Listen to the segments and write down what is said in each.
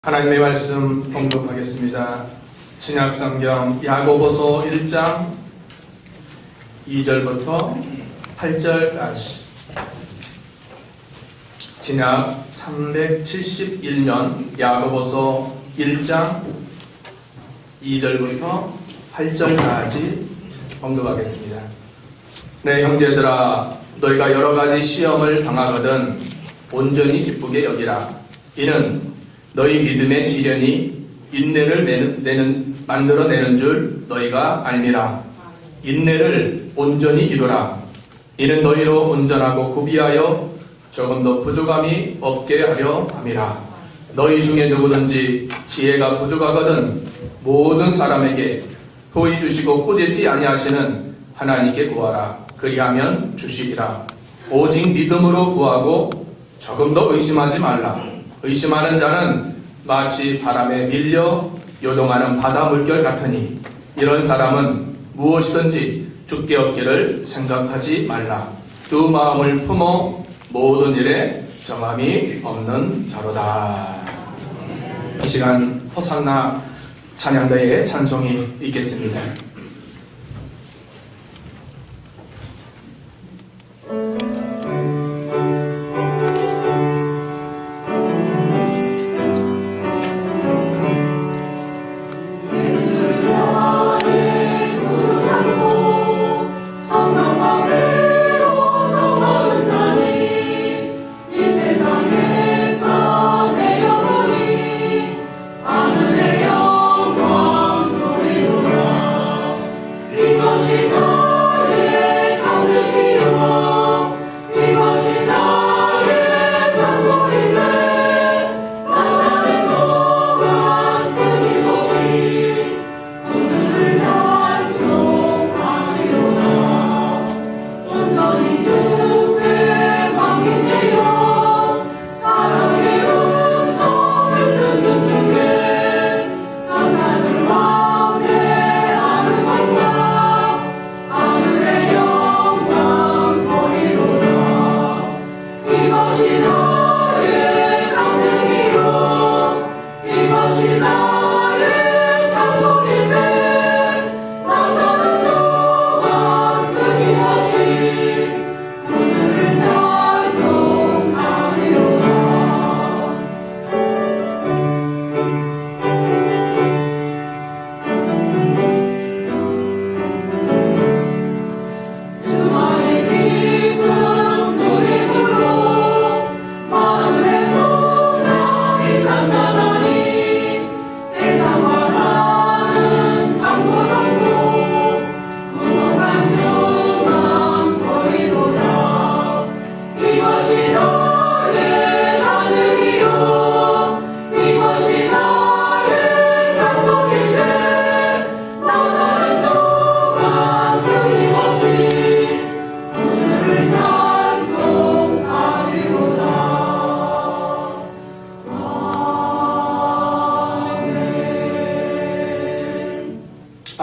하나님의 말씀 봉독하겠습니다. 신약성경 야고보서 1장 2절부터 8절까지 진약 371년 야고보서 1장 2절부터 8절까지 봉독하겠습니다. 내 형제들아, 너희가 여러가지 시험을 당하거든 온전히 기쁘게 여기라. 이는 너희 믿음의 시련이 인내를 만들어내는 줄 너희가 알미라. 인내를 온전히 이루라. 이는 너희로 온전하고 구비하여 조금도 부족함이 없게 하려 함이라. 너희 중에 누구든지 지혜가 부족하거든 모든 사람에게 도의 주시고 꾸짖지 아니하시는 하나님께 구하라. 그리하면 주시리라. 오직 믿음으로 구하고 조금도 의심하지 말라. 의심하는 자는 마치 바람에 밀려 요동하는 바다 물결 같으니 이런 사람은 무엇이든지 주께 얻기를 생각하지 말라. 두 마음을 품어 모든 일에 정함이 없는 자로다. 이 시간 호산나 찬양대의 찬송이 있겠습니다.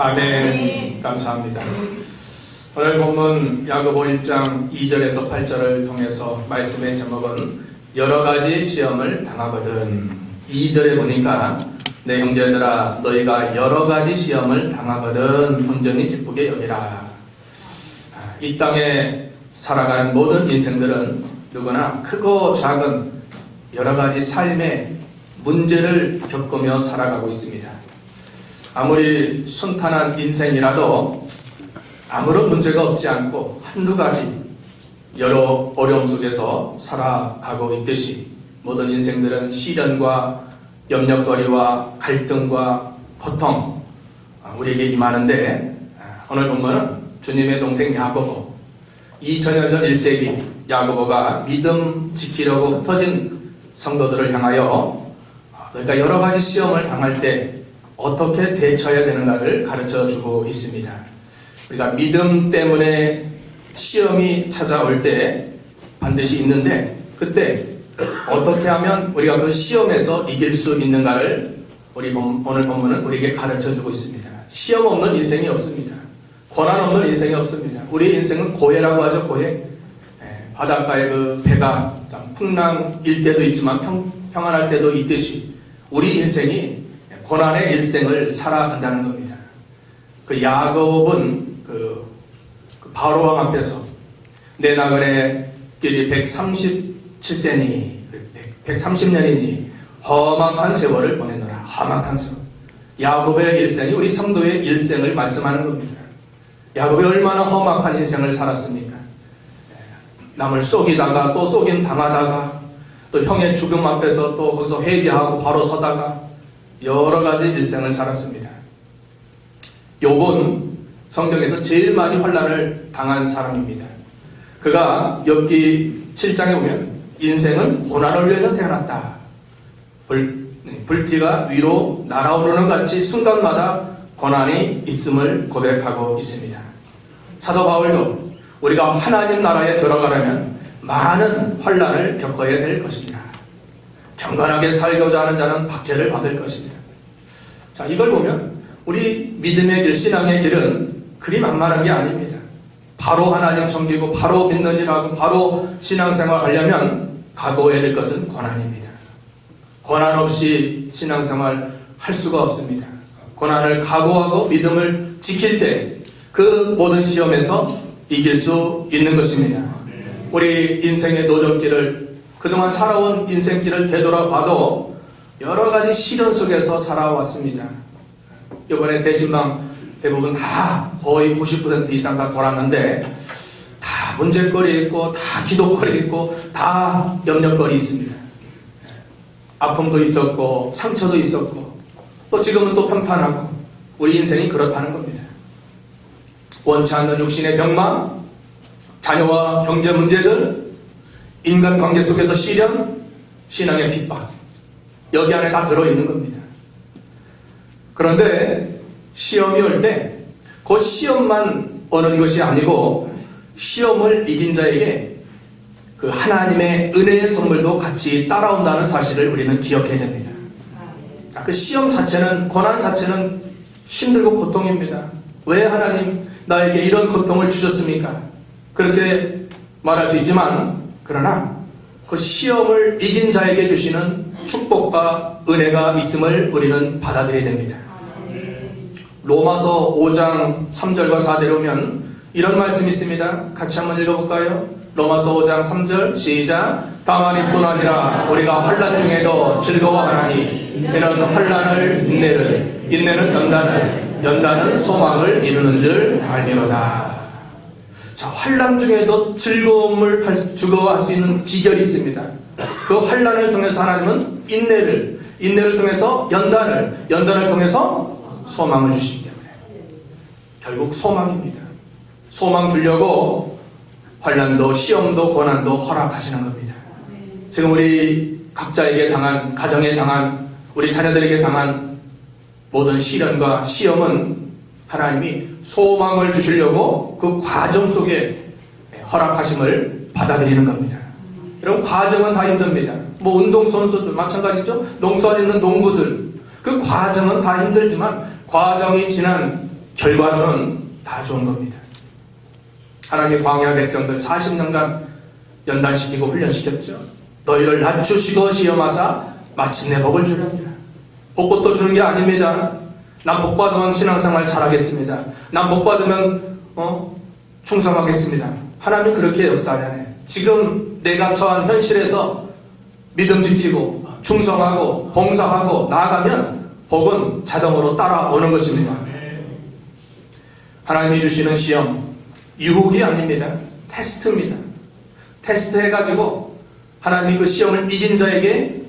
아멘. 감사합니다. 오늘 본문 야고보 1장 2절에서 8절을 통해서 말씀의 제목은 여러가지 시험을 당하거든. 2절에 보니까 내 형제들아, 너희가 여러가지 시험을 당하거든 온전히 기쁘게 여기라. 이 땅에 살아가는 모든 인생들은 누구나 크고 작은 여러가지 삶의 문제를 겪으며 살아가고 있습니다. 아무리 순탄한 인생이라도 아무런 문제가 없지 않고 한두 가지 여러 어려움 속에서 살아가고 있듯이 모든 인생들은 시련과 염려거리와 갈등과 고통 우리에게 임하는데, 오늘 본문은 주님의 동생 야고보, 2000년 전 1세기 야고보가 믿음 지키려고 흩어진 성도들을 향하여 그러니까 여러 가지 시험을 당할 때 어떻게 대처해야 되는가를 가르쳐주고 있습니다. 우리가 믿음 때문에 시험이 찾아올 때 반드시 있는데, 그때 어떻게 하면 우리가 그 시험에서 이길 수 있는가를 오늘 본문은 우리에게 가르쳐주고 있습니다. 시험 없는 인생이 없습니다. 고난 없는 인생이 없습니다. 우리 인생은 고해라고 하죠. 고해. 바닷가에 그 배가 풍랑일 때도 있지만 평안할 때도 있듯이 우리 인생이 고난의 일생을 살아간다는 겁니다. 그 야곱은 그 바로왕 앞에서 내 나그네 길이 137세니 130년이니 험악한 세월을 보내노라. 험악한 세월. 야곱의 일생이 우리 성도의 일생을 말씀하는 겁니다. 야곱이 얼마나 험악한 인생을 살았습니까? 남을 속이다가 또 속임 당하다가 또 형의 죽음 앞에서 또 거기서 회개하고 바로 서다가 여러 가지 일생을 살았습니다. 욥은 성경에서 제일 많이 환난을 당한 사람입니다. 그가 욥기 7장에 보면 인생은 고난을 위해서 태어났다. 불티가 위로 날아오르는 같이 순간마다 고난이 있음을 고백하고 있습니다. 사도 바울도 우리가 하나님 나라에 들어가려면 많은 환난을 겪어야 될 것입니다. 경건하게 살고자 하는 자는 박해를 받을 것입니다. 자, 이걸 보면 우리 믿음의 길, 신앙의 길은 그리 만만한 게 아닙니다. 바로 하나님 섬기고 바로 믿는 일하고 바로 신앙생활 하려면 각오해야 될 것은 고난입니다. 고난 없이 신앙생활 할 수가 없습니다. 고난을 각오하고 믿음을 지킬 때 그 모든 시험에서 이길 수 있는 것입니다. 우리 인생의 노정길을 그동안 살아온 인생길을 되돌아봐도 여러 가지 시련 속에서 살아왔습니다. 이번에 대신방 대부분 다 거의 90% 이상 다 돌았는데 다 문제거리 있고 다 기도거리 있고 다 염려거리 있습니다. 아픔도 있었고 상처도 있었고 또 지금은 또 평탄하고 우리 인생이 그렇다는 겁니다. 원치 않는 육신의 병망, 자녀와 경제 문제들, 인간관계 속에서 시련, 신앙의 핍박 여기 안에 다 들어있는 겁니다. 그런데 시험이 올 때 그 시험만 오는 것이 아니고 시험을 이긴 자에게 그 하나님의 은혜의 선물도 같이 따라온다는 사실을 우리는 기억해야 됩니다. 그 시험 자체는, 고난 자체는 힘들고 고통입니다. 왜 하나님 나에게 이런 고통을 주셨습니까? 그렇게 말할 수 있지만 그러나 그 시험을 이긴 자에게 주시는 축복과 은혜가 있음을 우리는 받아들여야 됩니다. 로마서 5장 3절과 4절에 오면 이런 말씀이 있습니다. 같이 한번 읽어볼까요? 로마서 5장 3절 시작. 다만 이뿐 아니라 우리가 환난 중에도 즐거워하나니 이는 환난을 인내를, 인내는 연단을, 연단은 소망을 이루는 줄 알미로다. 자, 환난 중에도 즐거움을 즐거워할 수 있는 비결이 있습니다. 그 환난을 통해서 하나님은 인내를 통해서 연단을 통해서 소망을 주시기 때문에 결국 소망입니다. 소망 주려고 환난도 시험도 고난도 허락하시는 겁니다. 지금 우리 각자에게 당한, 가정에 당한, 우리 자녀들에게 당한 모든 시련과 시험은 하나님이 소망을 주시려고 그 과정 속에 허락하심을 받아들이는 겁니다. 여러분, 과정은 다 힘듭니다. 뭐 운동선수들 마찬가지죠. 농사에 있는 농부들 그 과정은 다 힘들지만 과정이 지난 결과로는 다 좋은 겁니다. 하나님의 광야 백성들 40년간 연단시키고 훈련시켰죠. 너희를 낮추시고 시험하사 마침내 복을 주렵니다. 복부터 주는 게 아닙니다. 난 복 받으면 신앙생활 잘하겠습니다. 난 복 받으면 충성하겠습니다. 하나님 그렇게 역사하잖아요. 지금 내가 처한 현실에서 믿음 지키고 충성하고 봉사하고 나아가면 복은 자동으로 따라오는 것입니다. 하나님이 주시는 시험 유혹이 아닙니다. 테스트입니다. 테스트 해가지고 하나님이 그 시험을 이긴 자에게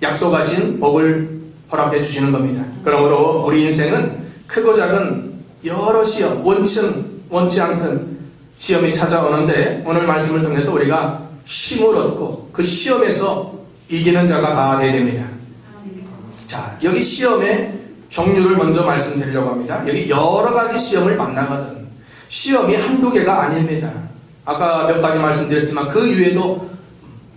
약속하신 복을 허락해 주시는 겁니다. 그러므로 우리 인생은 크고 작은 여러 시험, 원치 않던 시험이 찾아오는데 오늘 말씀을 통해서 우리가 힘을 얻고 그 시험에서 이기는 자가 되어야 됩니다. 자, 여기 시험의 종류를 먼저 말씀드리려고 합니다. 여기 여러 가지 시험을 만나거든. 시험이 한두 개가 아닙니다. 아까 몇 가지 말씀드렸지만 그 이외에도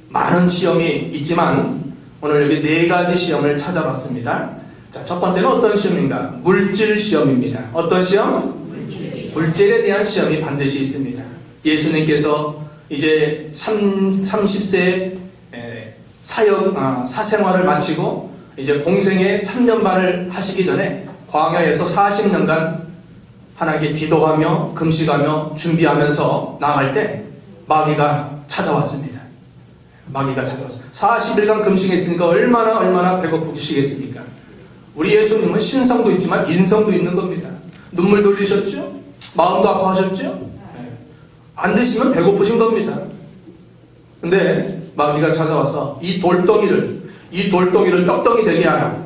많은 시험이 있지만 오늘 여기 네 가지 시험을 찾아봤습니다. 자, 첫 번째는 어떤 시험인가? 물질 시험입니다. 어떤 시험? 물질에 대한 시험이 반드시 있습니다. 예수님께서 이제 30세 사생활을 마치고 이제 공생의 3년 반을 하시기 전에 광야에서 40년간 하나님께 기도하며 금식하며 준비하면서 나갈 때 마귀가 찾아왔습니다. 마귀가 찾아왔어요. 40일간 금식했으니까 얼마나 배고프시겠습니까? 우리 예수님은 신성도 있지만 인성도 있는 겁니다. 눈물 돌리셨죠? 마음도 아파하셨죠? 안 드시면 배고프신 겁니다. 근데 마귀가 찾아와서 이 돌덩이를 떡덩이 되게 하라.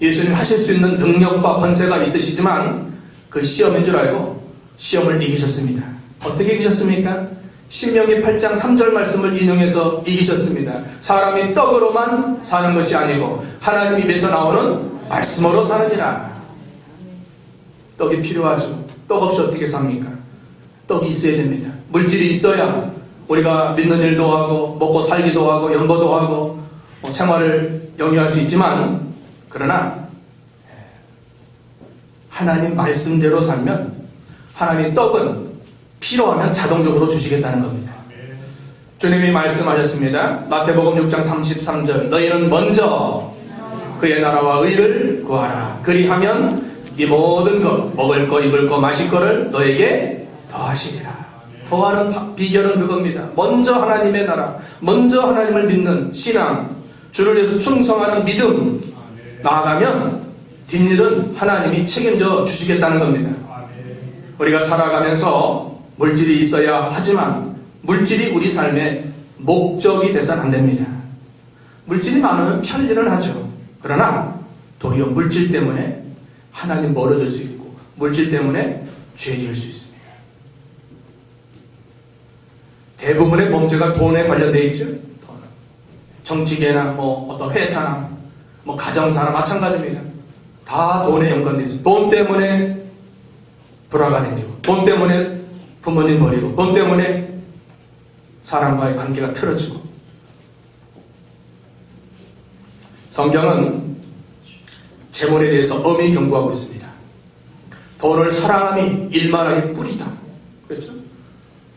예수님 하실 수 있는 능력과 권세가 있으시지만 그 시험인 줄 알고 시험을 이기셨습니다. 어떻게 이기셨습니까? 신명기 8장 3절 말씀을 인용해서 이기셨습니다. 사람이 떡으로만 사는 것이 아니고 하나님 입에서 나오는 말씀으로 사느니라. 떡이 필요하죠. 떡 없이 어떻게 삽니까? 떡이 있어야 됩니다. 물질이 있어야 우리가 믿는 일도 하고 먹고 살기도 하고 연보도 하고 생활을 영위할 수 있지만, 그러나 하나님 말씀대로 살면 하나님 떡은 필요하면 자동적으로 주시겠다는 겁니다. 주님이 말씀하셨습니다. 마태복음 6장 33절 너희는 먼저 그의 나라와 의를 구하라. 그리하면 이 모든 것 먹을 거 입을 거 마실 거를 너에게 더하시리라. 더하는 비결은 그겁니다. 먼저 하나님의 나라, 먼저 하나님을 믿는 신앙, 주를 위해서 충성하는 믿음 나아가면 뒷일은 하나님이 책임져 주시겠다는 겁니다. 우리가 살아가면서 물질이 있어야 하지만 물질이 우리 삶의 목적이 돼서는 안 됩니다. 물질이 많으면 편리는 하죠. 그러나 도리어 물질 때문에 하나님 멀어질 수 있고 물질 때문에 죄 지을 수 있습니다. 대부분의 범죄가 돈에 관련되어 있죠. 정치계나 어떤 회사나 가정사나 마찬가지입니다. 다 돈에 연관되어 있습니다. 돈 때문에 불화가 생기고 돈 때문에 부모님 버리고 돈 때문에 사람과의 관계가 틀어지고. 성경은 재물에 대해서 엄히 경고하고 있습니다. 돈을 사랑함이 일만하게 뿌리다. 그렇죠?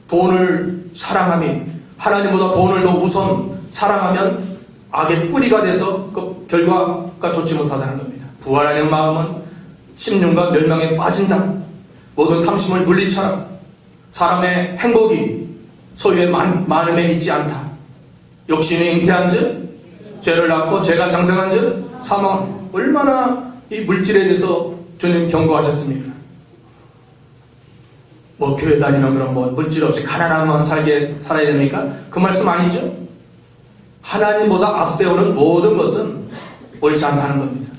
돈을 사랑함이 하나님보다 돈을 더 우선 사랑하면 악의 뿌리가 돼서 그 결과가 좋지 못하다는 겁니다. 부활하는 마음은 심령과 멸망에 빠진다. 모든 탐심을 물리쳐라. 사람의 행복이 소유의 많음에 있지 않다. 욕심이 잉태한 즉 죄를 낳고 죄가 장성한 즉 사망. 얼마나 이 물질에 대해서 주님 경고하셨습니까? 교회 다니면 그럼 물질 없이 가난하면 살아야 됩니까? 그 말씀 아니죠? 하나님보다 앞세우는 모든 것은 옳지 않다는 겁니다.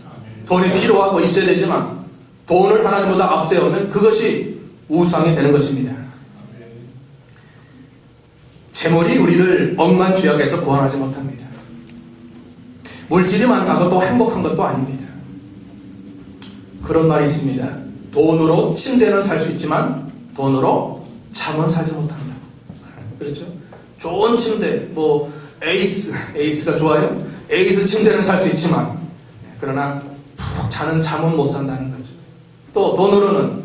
돈이 필요하고 있어야 되지만 돈을 하나님보다 앞세우면 그것이 우상이 되는 것입니다. 재물이 우리를 억만 죄악에서 구원하지 못합니다. 물질이 많다고 또 행복한 것도 아닙니다. 그런 말이 있습니다. 돈으로 침대는 살 수 있지만 돈으로 잠은 살지 못한다. 그렇죠? 좋은 침대, 에이스가 좋아요? 에이스 침대는 살 수 있지만 그러나 푹 자는 잠은 못 산다는 거죠. 또 돈으로는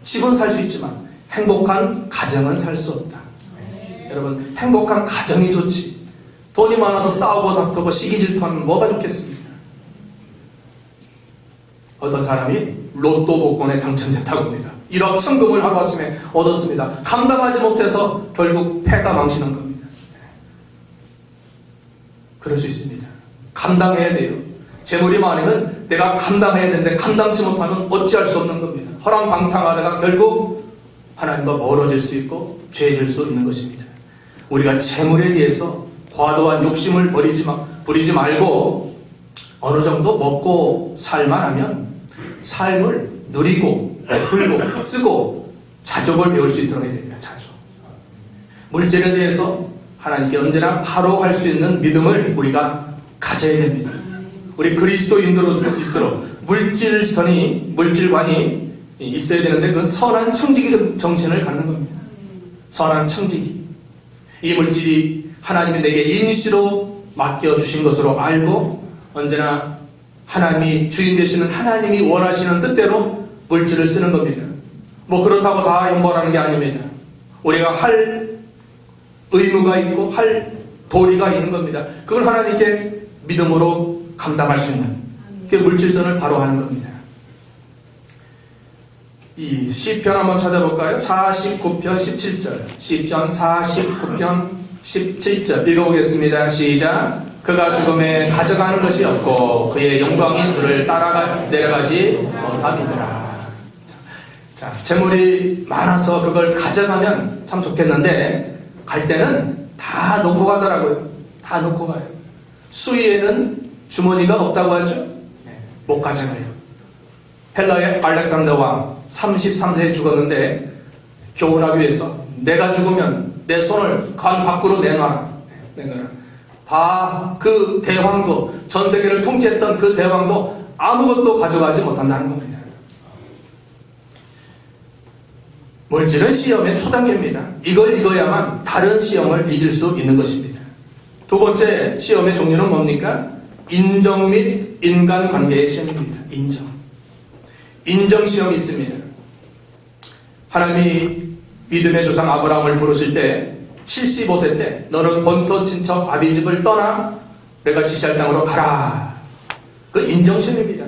집은 살 수 있지만 행복한 가정은 살 수 없다. 여러분, 행복한 가정이 좋지. 돈이 많아서 싸우고 다투고 시기 질투하면 뭐가 좋겠습니까? 어떤 사람이 로또 복권에 당첨됐다고 합니다. 1억 천금을 하루아침에 얻었습니다. 감당하지 못해서 결국 패가 망치는 겁니다. 그럴 수 있습니다. 감당해야 돼요. 재물이 많으면 내가 감당해야 되는데 감당치 못하면 어찌할 수 없는 겁니다. 허랑방탕하다가 결국 하나님과 멀어질 수 있고 죄질 수 있는 것입니다. 우리가 재물에 대해서 과도한 욕심을 부리지 말고 어느 정도 먹고 살만하면 삶을 누리고 베풀고 쓰고 자족을 배울 수 있도록 해야 됩니다. 자족. 물질에 대해서 하나님께 언제나 바로 할 수 있는 믿음을 우리가 가져야 됩니다. 우리 그리스도인으로서일수록 물질관이 있어야 되는데 그건 선한 청지기 정신을 갖는 겁니다. 선한 청지기. 이 물질이 하나님이 내게 임시로 맡겨주신 것으로 알고 언제나 하나님이 주인 되시는 하나님이 원하시는 뜻대로 물질을 쓰는 겁니다. 그렇다고 다 형벌하는 게 아닙니다. 우리가 할 의무가 있고 할 도리가 있는 겁니다. 그걸 하나님께 믿음으로 감당할 수 있는 그 물질선을 바로 하는 겁니다. 이 시편 한번 찾아볼까요? 49편 17절. 시편 49편 17절 읽어보겠습니다. 시작. 그가 죽음에 가져가는 것이 없고 그의 영광이 그를 내려가지 못함이더라. 자, 재물이 많아서 그걸 가져가면 참 좋겠는데 갈 때는 다 놓고 가더라고요. 다 놓고 가요. 수위에는 주머니가 없다고 하죠. 네, 못 가져가요. 헬라의 알렉산더 왕 33세에 죽었는데 교훈하기 위해서 내가 죽으면 내 손을 관 밖으로 내놔라. 다 그 대왕도, 전 세계를 통치했던 그 대왕도 아무것도 가져가지 못한다는 겁니다. 물질은 시험의 초단계입니다. 이걸 읽어야만 다른 시험을 이길 수 있는 것입니다. 두 번째 시험의 종류는 뭡니까? 인정 및 인간관계의 시험입니다. 인정 시험이 있습니다. 하나님이 믿음의 조상 아브라함을 부르실 때 75세 때 너는 본토 친척 아비집을 떠나 내가 지시할 땅으로 가라. 그 인정시험입니다.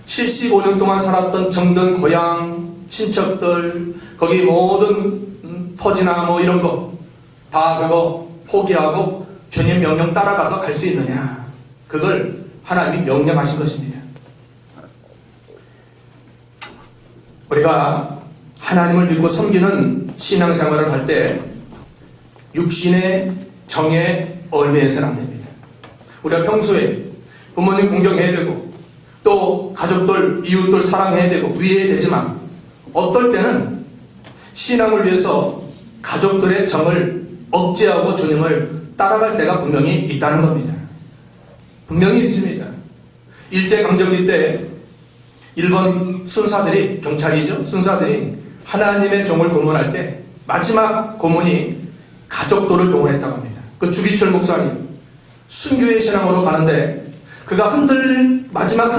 75년 동안 살았던 정든 고향 친척들 거기 모든 터지나 뭐 이런 거 다 그거 포기하고 주님 명령 따라가서 갈 수 있느냐. 그걸 하나님이 명령하신 것입니다. 우리가 하나님을 믿고 섬기는 신앙생활을 할 때 육신의 정에 얽매여서는 안 됩니다. 우리가 평소에 부모님 공경해야 되고 또 가족들, 이웃들 사랑해야 되고 위해야 되지만 어떨 때는 신앙을 위해서 가족들의 정을 억제하고 주님을 따라갈 때가 분명히 있다는 겁니다. 분명히 있습니다. 일제강점기 때 일본 순사들이, 경찰이죠, 순사들이 하나님의 종을 고문할 때 마지막 고문이 가족도를 고문했다고 합니다. 그 주기철 목사님 순교의 신앙으로 가는데 그가 마지막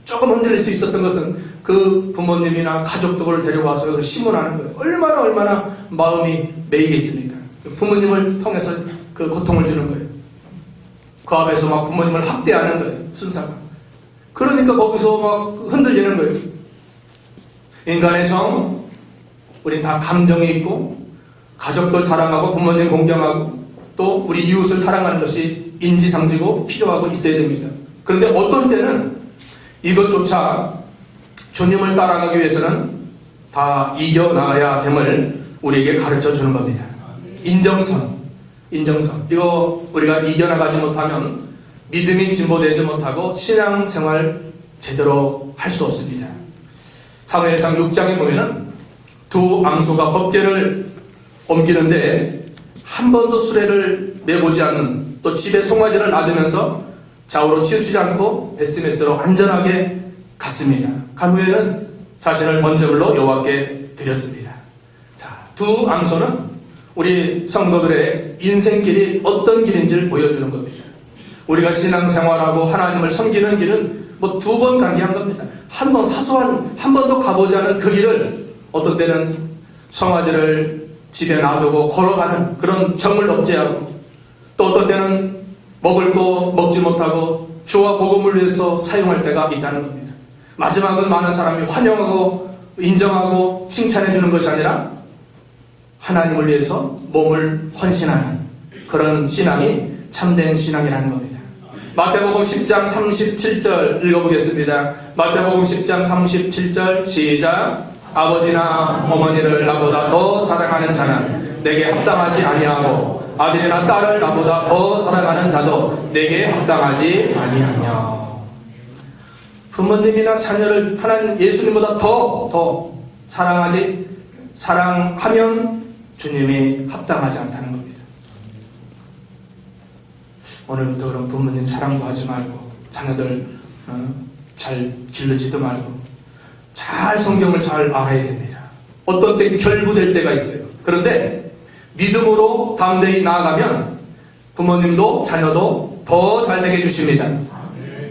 조금 흔들릴 수 있었던 것은 그 부모님이나 가족들을 데려와서 심문하는 거예요. 얼마나 마음이 메이겠습니까? 부모님을 통해서 그 고통을 주는 거예요. 그 앞에서 막 부모님을 학대하는 거예요. 순사가. 그러니까 거기서 막 흔들리는 거예요. 인간의 정, 우린 다 감정이 있고 가족들 사랑하고 부모님 공경하고 또 우리 이웃을 사랑하는 것이 인지상지고 필요하고 있어야 됩니다. 그런데 어떤 때는 이것조차 주님을 따라가기 위해서는 다 이겨나가야 됨을 우리에게 가르쳐 주는 겁니다. 인정성. 이거 우리가 이겨나가지 못하면 믿음이 진보되지 못하고 신앙생활 제대로 할 수 없습니다. 사무엘상 6장에 보면은 두 암소가 법궤를 옮기는데 한 번도 수레를 내보지 않는, 또 집에 송아지를 놔두면서 좌우로 치우치지 않고 베스메스로 안전하게 갔습니다. 간 후에는 자신을 번제물로 여호와께 드렸습니다. 자, 두 암소는 우리 성도들의 인생길이 어떤 길인지를 보여주는 겁니다. 우리가 신앙생활하고 하나님을 섬기는 길은 뭐 두 번 간기한 겁니다. 한 번도 가보지 않은 그 길을 어떤 때는 송아지를 집에 놔두고 걸어가는 그런 정을 억제하고, 또 어떤 때는 먹을 거 먹지 못하고 주와 복음을 위해서 사용할 때가 있다는 겁니다. 마지막은 많은 사람이 환영하고 인정하고 칭찬해 주는 것이 아니라 하나님을 위해서 몸을 헌신하는 그런 신앙이 참된 신앙이라는 겁니다. 마태복음 10장 37절 읽어보겠습니다. 마태복음 10장 37절 시작. 아버지나 어머니를 나보다 더 사랑하는 자는 내게 합당하지 아니하고 아들이나 딸을 나보다 더 사랑하는 자도 내게 합당하지 아니하며. 부모님이나 자녀를 하나님 예수님보다 더 사랑하면 주님이 합당하지 않다는 겁니다. 오늘부터 그럼 부모님 사랑도 하지 말고 자녀들 잘 기르지도 말고 잘 성경을 잘 알아야 됩니다. 어떤 때 결부될 때가 있어요. 그런데 믿음으로 담대히 나아가면 부모님도 자녀도 더 잘되게 해주십니다.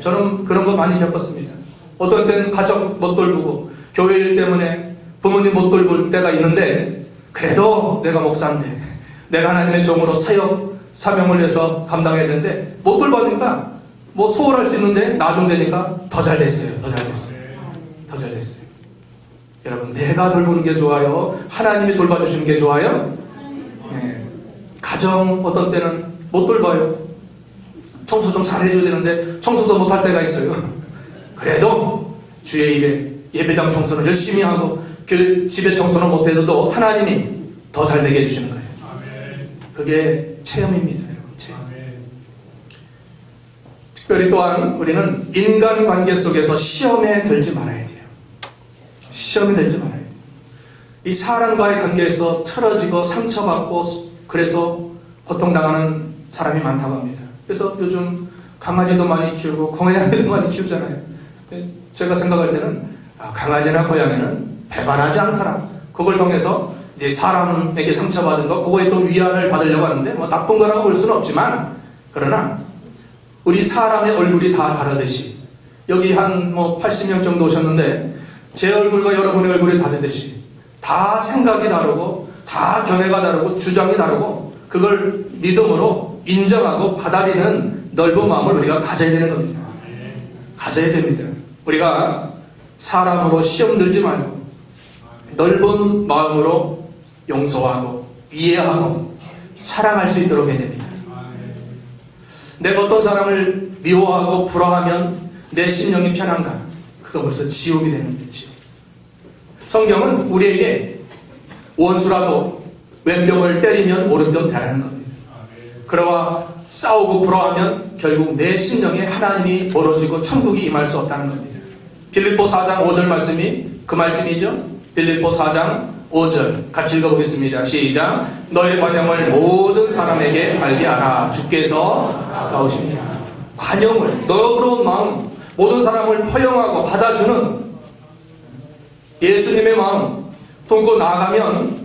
저는 그런 거 많이 겪었습니다. 어떤 때는 가족 못 돌보고 교회 일 때문에 부모님 못 돌볼 때가 있는데 그래도 내가 목사인데 내가 하나님의 종으로 사명을 위해서 감당해야 되는데 못 돌보니까 뭐 소홀할 수 있는데 나중 되니까 더 잘 됐어요. 더 잘 됐어요. 더 잘 됐어요. 여러분, 내가 돌보는 게 좋아요? 하나님이 돌봐주시는 게 좋아요? 네. 가정 어떤 때는 못 돌봐요. 청소 좀 잘해줘야 되는데 청소도 못할 때가 있어요. 그래도 주의 일에 예배당 청소는 열심히 하고 집에 청소는 못해도 또 하나님이 더 잘 되게 해주시는 거예요. 그게 체험입니다. 여러분, 체험. 특별히 또한 우리는 인간관계 속에서 시험에 들지 말아야 돼요. 시험에 들지 말아야 돼요. 이 사람과의 관계에서 틀어지고 상처받고 그래서 고통당하는 사람이 많다고 합니다. 그래서 요즘 강아지도 많이 키우고 고양이도 많이 키우잖아요. 제가 생각할 때는 강아지나 고양이는 배반하지 않더라. 그걸 통해서 이제 사람에게 상처받은 거 그거에 또 위안을 받으려고 하는데 뭐 나쁜 거라고 볼 수는 없지만, 그러나 우리 사람의 얼굴이 다 다르듯이 여기 한 뭐 80명 정도 오셨는데 제 얼굴과 여러분의 얼굴이 다르듯이 다 생각이 다르고 다 견해가 다르고 주장이 다르고 그걸 믿음으로 인정하고 받아들이는 넓은 마음을 우리가 가져야 되는 겁니다. 가져야 됩니다. 우리가 사람으로 시험 들지 말고 넓은 마음으로 용서하고 이해하고 사랑할 수 있도록 해야 됩니다. 내가 어떤 사람을 미워하고 불화하면 내 심령이 편한가? 그거 벌써 지옥이 되는 거죠. 성경은 우리에게 원수라도 왼병을 때리면 오른병 되라는 겁니다. 그러와 싸우고 불화하면 결국 내 심령에 하나님이 멀어지고 천국이 임할 수 없다는 겁니다. 빌립보 4장 5절 말씀이 그 말씀이죠. 빌립보 4장 5절 같이 읽어보겠습니다. 시작. 너의 관용을 모든 사람에게 알게 하라. 주께서 가까우십니다. 관용을, 너그러운 마음, 모든 사람을 포용하고 받아주는 예수님의 마음 품고 나아가면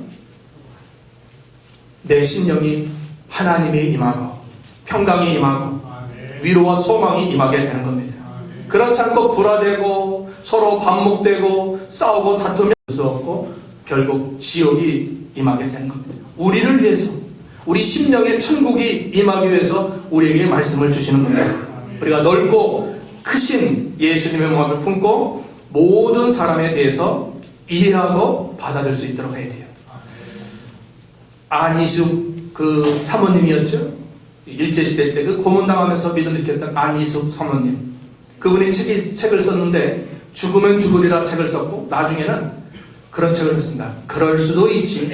내 심령이 하나님이 임하고 평강이 임하고 위로와 소망이 임하게 되는 겁니다. 그렇지 않고 불화되고 서로 반목되고 싸우고 다투면 수 없고 결국 지옥이 임하게 되는 겁니다. 우리를 위해서, 우리 심령의 천국이 임하기 위해서 우리에게 말씀을 주시는 겁니다. 우리가 넓고 크신 예수님의 마음을 품고 모든 사람에 대해서 이해하고 받아들일 수 있도록 해야 돼요. 안희숙 그 사모님이었죠. 일제시대 때 그 고문당하면서 믿음 지켰던 안희숙 사모님, 그분이 책을 썼는데 죽으면 죽으리라 책을 썼고 나중에는 그런 책을 썼습니다. 그럴 수도 있지.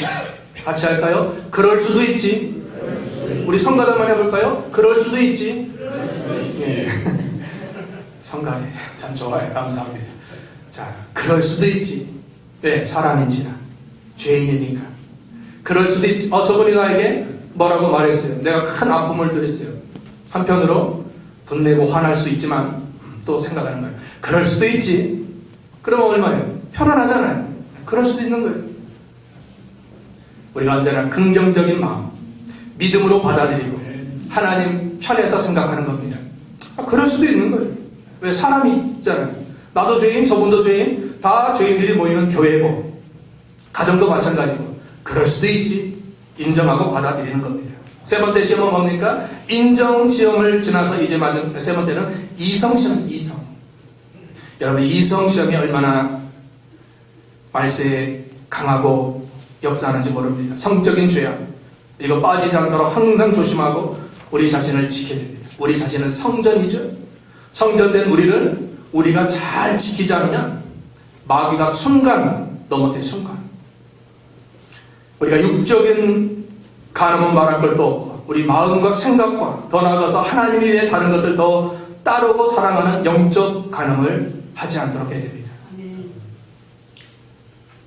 같이 할까요? 그럴 수도 있지. 우리 성가대만 해볼까요? 그럴 수도 있지. 예. 성가대 참 좋아요. 감사합니다. 자, 그럴 수도 있지. 네, 사람인지라 죄인이니까 그럴 수도 있지. 저분이 나에게 뭐라고 말했어요. 내가 큰 아픔을 드렸어요. 한편으로 분내고 화날 수 있지만 또 생각하는 거예요. 그럴 수도 있지. 그러면 얼마예요? 편안하잖아요. 그럴 수도 있는 거예요. 우리가 언제나 긍정적인 마음, 믿음으로 받아들이고 하나님 편에서 생각하는 겁니다. 그럴 수도 있는 거예요. 왜? 사람이 있잖아요. 나도 죄인, 저분도 죄인, 다 죄인들이 모이는 교회고 가정도 마찬가지고 그럴 수도 있지. 인정하고 받아들이는 겁니다. 세 번째 시험은 뭡니까? 인정 시험을 지나서 이제 맞은 세 번째는 이성 시험. 이성. 여러분, 이성 시험이 얼마나 말세에 강하고 역사하는지 모릅니다. 성적인 죄악, 이거 빠지지 않도록 항상 조심하고 우리 자신을 지켜야 됩니다. 우리 자신은 성전이죠. 성전된 우리를 우리가 잘 지키지 않으면 마귀가 순간 넘어뜨린 순간 우리가 육적인 간음은 말할 것도 없고 우리 마음과 생각과 더 나아가서 하나님 위에 다른 것을 더 따르고 사랑하는 영적 간음을 하지 않도록 해야 됩니다.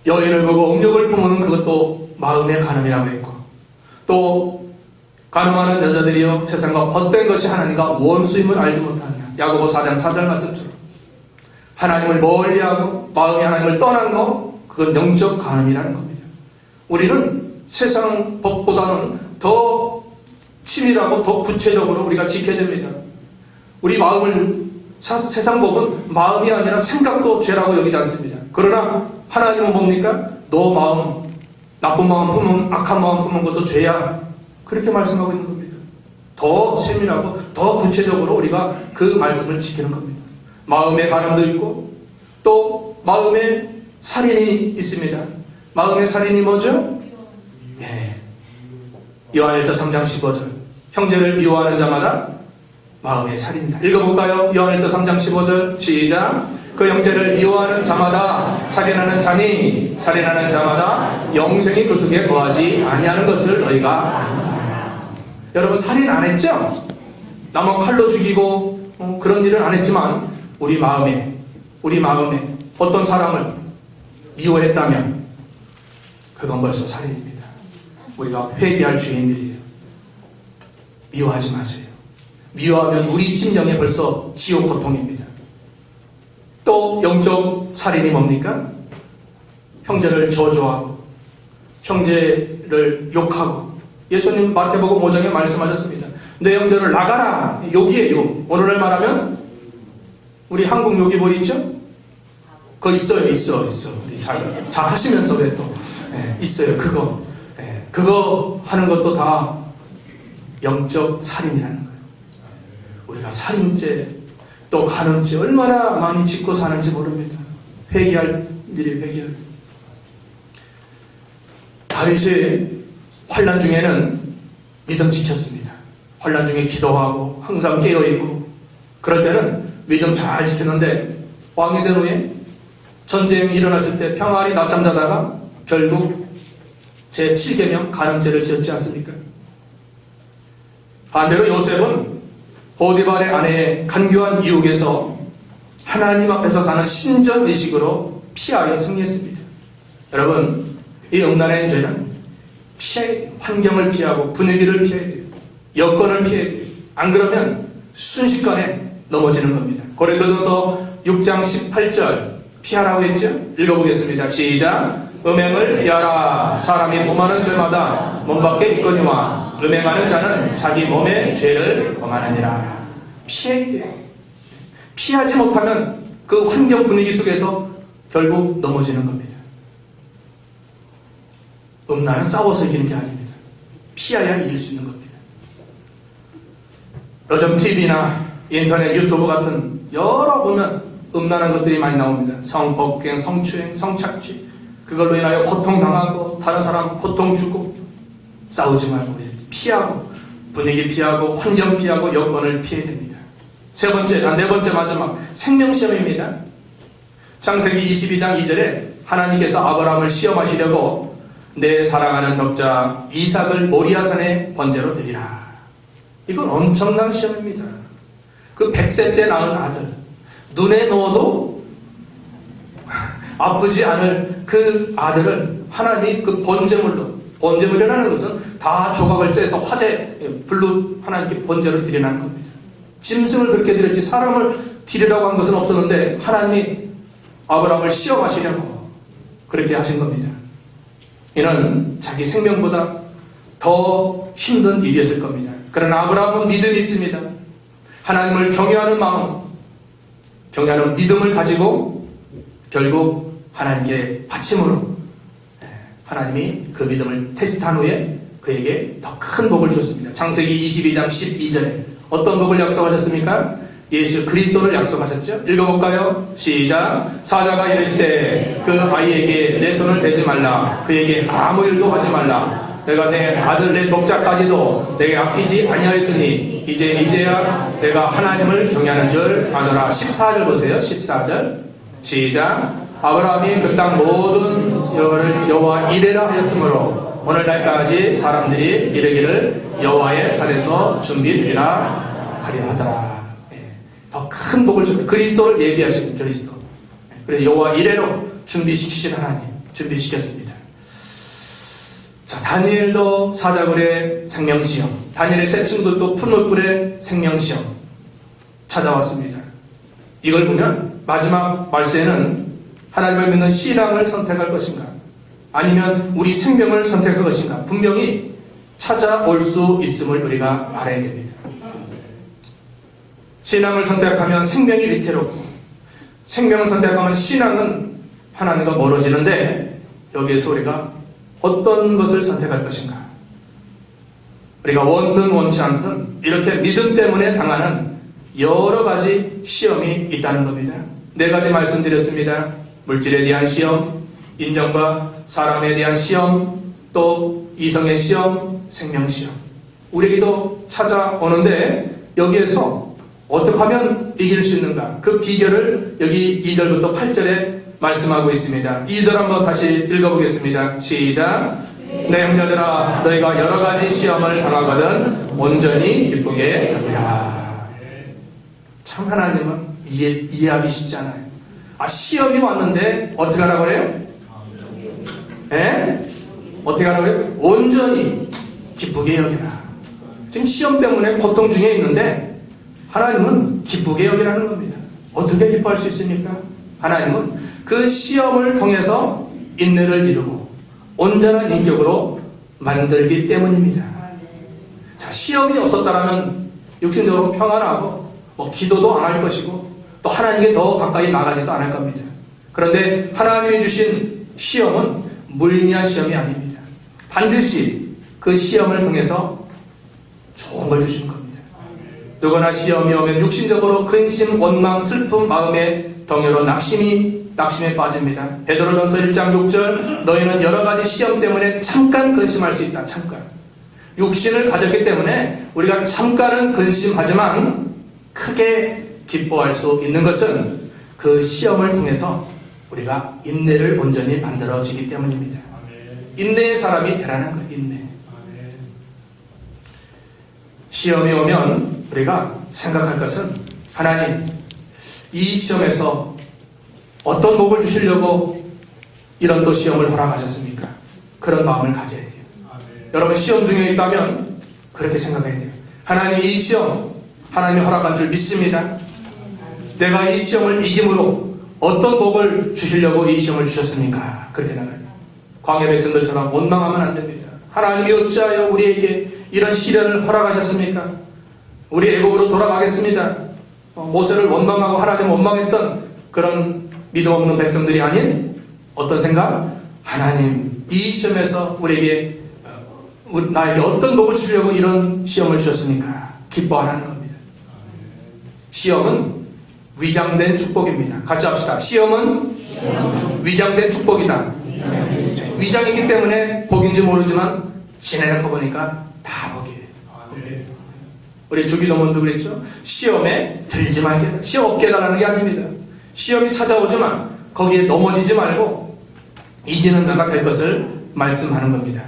여인을 보고 음욕을 품으면 그것도 마음의 간음이라고 했고, 또 간음하는 여자들이여 세상과 벗된 것이 하나님과 원수임을 알지 못하느냐. 야고보 4장 4절 말씀처럼 하나님을 멀리하고 마음이 하나님을 떠난 거, 그건 영적 간음이라는 겁니다. 우리는 세상 법보다는 더 치밀하고 더 구체적으로 우리가 지켜야 됩니다. 우리 마음을, 세상 법은 마음이 아니라 생각도 죄라고 여기지 않습니다. 그러나 하나님은 뭡니까? 너 마음, 나쁜 마음 품으면, 악한 마음 품은 것도 죄야. 그렇게 말씀하고 있는 겁니다. 더 세밀하고 더 구체적으로 우리가 그 말씀을 지키는 겁니다. 마음의 간음도 있고 또 마음의 살인이 있습니다. 마음의 살인이 뭐죠? 네. 요한일서 3장 15절. 형제를 미워하는 자마다 마음의 살인이다. 읽어볼까요? 요한일서 3장 15절 시작. 그 형제를 미워하는 자마다 살인하는 자니 살인하는 자마다 영생이 그 속에 거하지 아니하는 것을 너희가 아는다. 여러분 살인 안 했죠? 남은 칼로 죽이고 그런 일은 안 했지만 우리 마음에 어떤 사람을 미워했다면 그건 벌써 살인입니다. 우리가 회개할 주인들이에요. 미워하지 마세요. 미워하면 우리 심령에 벌써 지옥 고통입니다. 또 영적 살인이 뭡니까? 형제를 저주하고 형제를 욕하고 예수님 마태복음 5장에 말씀하셨습니다. 내 형제를 나가라. 욕이에요. 오늘날 말하면 우리 한국 욕이 뭐 있죠? 그거 있어요. 우리 잘 하시면서 왜 또 있어요. 그거 하는 것도 다 영적 살인이라는 거예요. 우리가 살인죄 또 간음죄 얼마나 많이 짓고 사는지 모릅니다. 회개할 일이 회개할. 다윗이 환난 중에는 믿음 지켰습니다. 환난 중에 기도하고 항상 깨어있고 그럴 때는 믿음 잘 지켰는데 왕이 된 후에 전쟁이 일어났을 때 평안히 낮잠 자다가 결국 제7계명 간음죄를 지었지 않습니까? 반대로 요셉은 보디발의 아내의 간교한 유혹에서 하나님 앞에서 사는 신전의식으로 피하여 승리했습니다. 여러분, 이 음란의 죄는 피해야 돼요. 환경을 피하고 분위기를 피해야 돼요. 여건을 피해야 돼요. 안 그러면 순식간에 넘어지는 겁니다. 고린도전서 6장 18절 피하라고 했죠? 읽어보겠습니다. 시작. 음행을 피하라. 사람이 범하는 죄마다 몸 밖에 있거니와 음행하는 자는 자기 몸의 죄를 범하느니라. 피해야 돼요. 피하지 못하면 그 환경 분위기 속에서 결국 넘어지는 겁니다. 음란은 싸워서 이기는 게 아닙니다. 피해야 이길 수 있는 겁니다. 요즘 TV나 인터넷, 유튜브 같은 여러 보면 음란한 것들이 많이 나옵니다. 성폭행, 성추행, 성착취. 그걸로 인하여 고통당하고 다른 사람 고통 주고 싸우지 말고 피하고 분위기 피하고 환경 피하고 여건을 피해야 됩니다. 네 번째 마지막 생명시험입니다. 창세기 22장 2절에 하나님께서 아브라함을 시험하시려고 내 사랑하는 덕자 이삭을 모리아산에 번제로 드리라. 이건 엄청난 시험입니다. 그 100세 때 낳은 아들 눈에 넣어도 아프지 않을 그 아들을 하나님이 그 번제물이라는 것은 다 조각을 떼서 화재 불로 하나님께 번제를 드리라는 겁니다. 짐승을 그렇게 드렸지 사람을 드리라고 한 것은 없었는데 하나님이 아브라함을 시험하시려고 그렇게 하신 겁니다. 이는 자기 생명보다 더 힘든 일이었을 겁니다. 그러나 아브라함은 믿음이 있습니다. 하나님을 경외하는 마음, 경외하는 믿음을 가지고 결국 하나님께 바침으로 하나님이 그 믿음을 테스트한 후에 그에게 더 큰 복을 주었습니다. 창세기 22장 12절에 어떤 복을 약속하셨습니까? 예수 그리스도를 약속하셨죠? 읽어볼까요? 시작. 사자가 이르시되 그 아이에게 내 손을 대지 말라. 그에게 아무 일도 하지 말라. 내가 내 아들 내 독자까지도 내게 아끼지 아니하였으니 이제야 내가 하나님을 경외하는 줄 아노라. 14절 보세요. 14절 시작. 아브라함이 그 땅 모든 여호와 이레라 하였으므로 오늘날까지 사람들이 이르기를 여호와의 산에서 준비되리라 하려 하더라. 더 큰 복을 줍니다. 그리스도를 예비하신 그리스도. 그래서 여호와 이레로 준비시키신 하나님 준비시켰습니다. 자, 다니엘도 사자굴의 생명시험, 다니엘의 세 친구들도 풀무불의 생명시험 찾아왔습니다. 이걸 보면 마지막 말세에는 하나님을 믿는 신앙을 선택할 것인가 아니면 우리 생명을 선택할 것인가 분명히 찾아올 수 있음을 우리가 알아야 됩니다. 신앙을 선택하면 생명이 위태롭고 생명을 선택하면 신앙은 하나님과 멀어지는데 여기에서 우리가 어떤 것을 선택할 것인가 우리가 원든 원치 않든 이렇게 믿음 때문에 당하는 여러 가지 시험이 있다는 겁니다. 4가지 말씀드렸습니다. 물질에 대한 시험, 인정과 사람에 대한 시험, 또 이성의 시험, 생명시험. 우리에게도 찾아오는데 여기에서 어떻게 하면 이길 수 있는가? 그 비결을 여기 2절부터 8절에 말씀하고 있습니다. 2절 한번 다시 읽어보겠습니다. 시작. 내 형제들아, 너희가 여러 가지 시험을 당하거든 온전히 기쁘게 여기라. 참 하나님은 이해하기 쉽지 않아요. 시험이 왔는데 어떻게 하라고 그래요? 어떻게 하라고 그래요? 온전히 기쁘게 여기라. 지금 시험 때문에 고통 중에 있는데 하나님은 기쁘게 여기라는 겁니다. 어떻게 기뻐할 수 있습니까? 하나님은 그 시험을 통해서 인내를 이루고 온전한 인격으로 만들기 때문입니다. 자, 시험이 없었다면 육신적으로 평안하고 기도도 안 할 것이고 또 하나님께 더 가까이 나가지도 않을 겁니다. 그런데 하나님이 주신 시험은 무의미한 시험이 아닙니다. 반드시 그 시험을 통해서 좋은 걸 주시는 겁니다. 누구나 시험이 오면 육신적으로 근심, 원망, 슬픔, 마음의 동요로 낙심에 빠집니다. 베드로전서 1장 6절 너희는 여러 가지 시험 때문에 잠깐 근심할 수 있다. 잠깐. 육신을 가졌기 때문에 우리가 잠깐은 근심하지만 크게 기뻐할 수 있는 것은 그 시험을 통해서 우리가 인내를 온전히 만들어지기 때문입니다. 인내의 사람이 되라는 거예요. 인내. 시험이 오면 우리가 생각할 것은 하나님, 이 시험에서 어떤 복을 주시려고 이런 또 시험을 허락하셨습니까? 그런 마음을 가져야 돼요. 여러분 시험 중에 있다면 그렇게 생각해야 돼요. 하나님, 이 시험 하나님이 허락한 줄 믿습니다. 내가 이 시험을 이김으로 어떤 복을 주시려고 이 시험을 주셨습니까? 그렇게 나가요. 광야 백성들처럼 원망하면 안 됩니다. 하나님이 어찌하여 우리에게 이런 시련을 허락하셨습니까? 우리 애굽으로 돌아가겠습니다. 모세를 원망하고 하나님 원망했던 그런 믿음 없는 백성들이 아닌 어떤 생각? 하나님, 이 시험에서 나에게 어떤 복을 주시려고 이런 시험을 주셨습니까? 기뻐하라는 겁니다. 시험은 위장된 축복입니다. 같이 합시다. 시험은 위장된 축복이다. 위장이기 때문에 복인지 모르지만 지내놓고 보니까 다 복이에요. 우리 주기도문도 그랬죠. 시험에 들지 말게. 시험 없게 해달라는 게 아닙니다. 시험이 찾아오지만 거기에 넘어지지 말고 이기는 자가 될 것을 말씀하는 겁니다.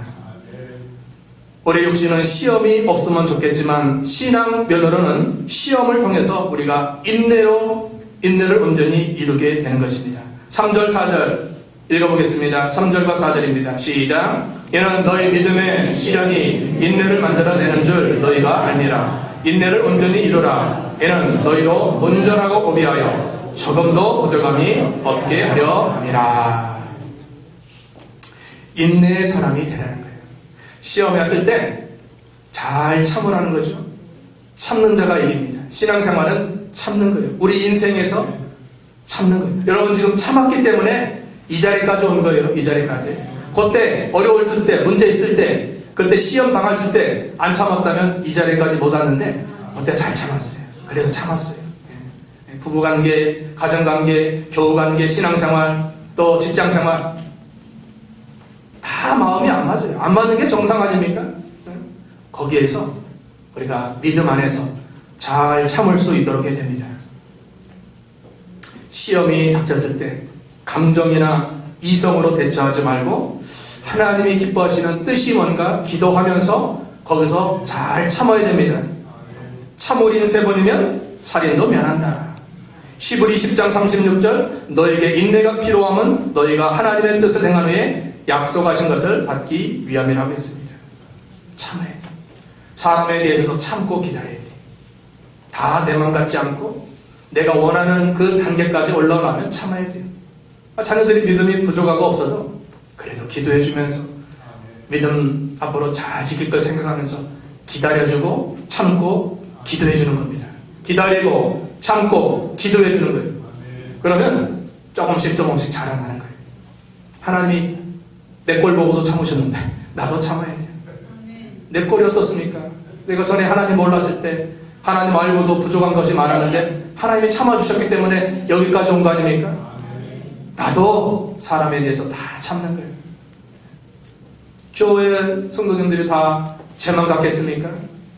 우리 육신은 시험이 없으면 좋겠지만 신앙 면으로는 시험을 통해서 우리가 인내를 온전히 이루게 되는 것입니다. 3절 4절 읽어보겠습니다. 3절과 4절입니다. 시작. 이는 너희 믿음의 시련이 인내를 만들어내는 줄 너희가 알미라. 인내를 온전히 이루라. 이는 너희로 온전하고 고비하여 조금도 부족함이 없게 하려 함이라. 인내의 사람이 되라는 거예요. 시험에 왔을 때 잘 참으라는 거죠. 참는 자가 이깁니다. 신앙생활은 참는 거예요. 우리 인생에서 참는 거예요. 여러분 지금 참았기 때문에 이 자리까지 온 거예요. 이 자리까지. 그때 어려울 때, 문제 있을 때, 그때 시험 당할 때 안 참았다면 이 자리까지 못 왔는데 그때 잘 참았어요. 그래서 참았어요. 부부관계, 가정관계, 교우관계, 신앙생활, 또 직장생활 다 마음이 안 맞아요. 안 맞는 게 정상 아닙니까? 거기에서 우리가 믿음 안에서 잘 참을 수 있도록 해야 됩니다. 시험이 닥쳤을 때 감정이나 이성으로 대처하지 말고 하나님이 기뻐하시는 뜻이 뭔가 기도하면서 거기서 잘 참아야 됩니다. 참으린 3번이면 살인도 면한다. 히브리 10장 36절 너에게 인내가 필요함은 너희가 하나님의 뜻을 행한 후에 약속하신 것을 받기 위함이라고 했습니다. 참아야 돼. 사람에 대해서 참고 기다려야 돼. 다 내 맘 같지 않고 내가 원하는 그 단계까지 올라가면 참아야 돼요. 자녀들이 믿음이 부족하고 없어도 그래도 기도해주면서 믿음 앞으로 잘 지킬 걸 생각하면서 기다려주고 참고 기도해주는 겁니다. 기다리고 참고 기도해주는 거예요. 그러면 조금씩 자라나는 거예요. 하나님이 내 꼴 보고도 참으셨는데 나도 참아야 돼요. 내 꼴이 어떻습니까? 내가 전에 하나님 몰랐을 때 하나님 알고도 부족한 것이 많았는데 하나님이 참아주셨기 때문에 여기까지 온 거 아닙니까? 나도 사람에 대해서 다 참는 거예요. 교회 성도님들이 다 죄만 갖겠습니까?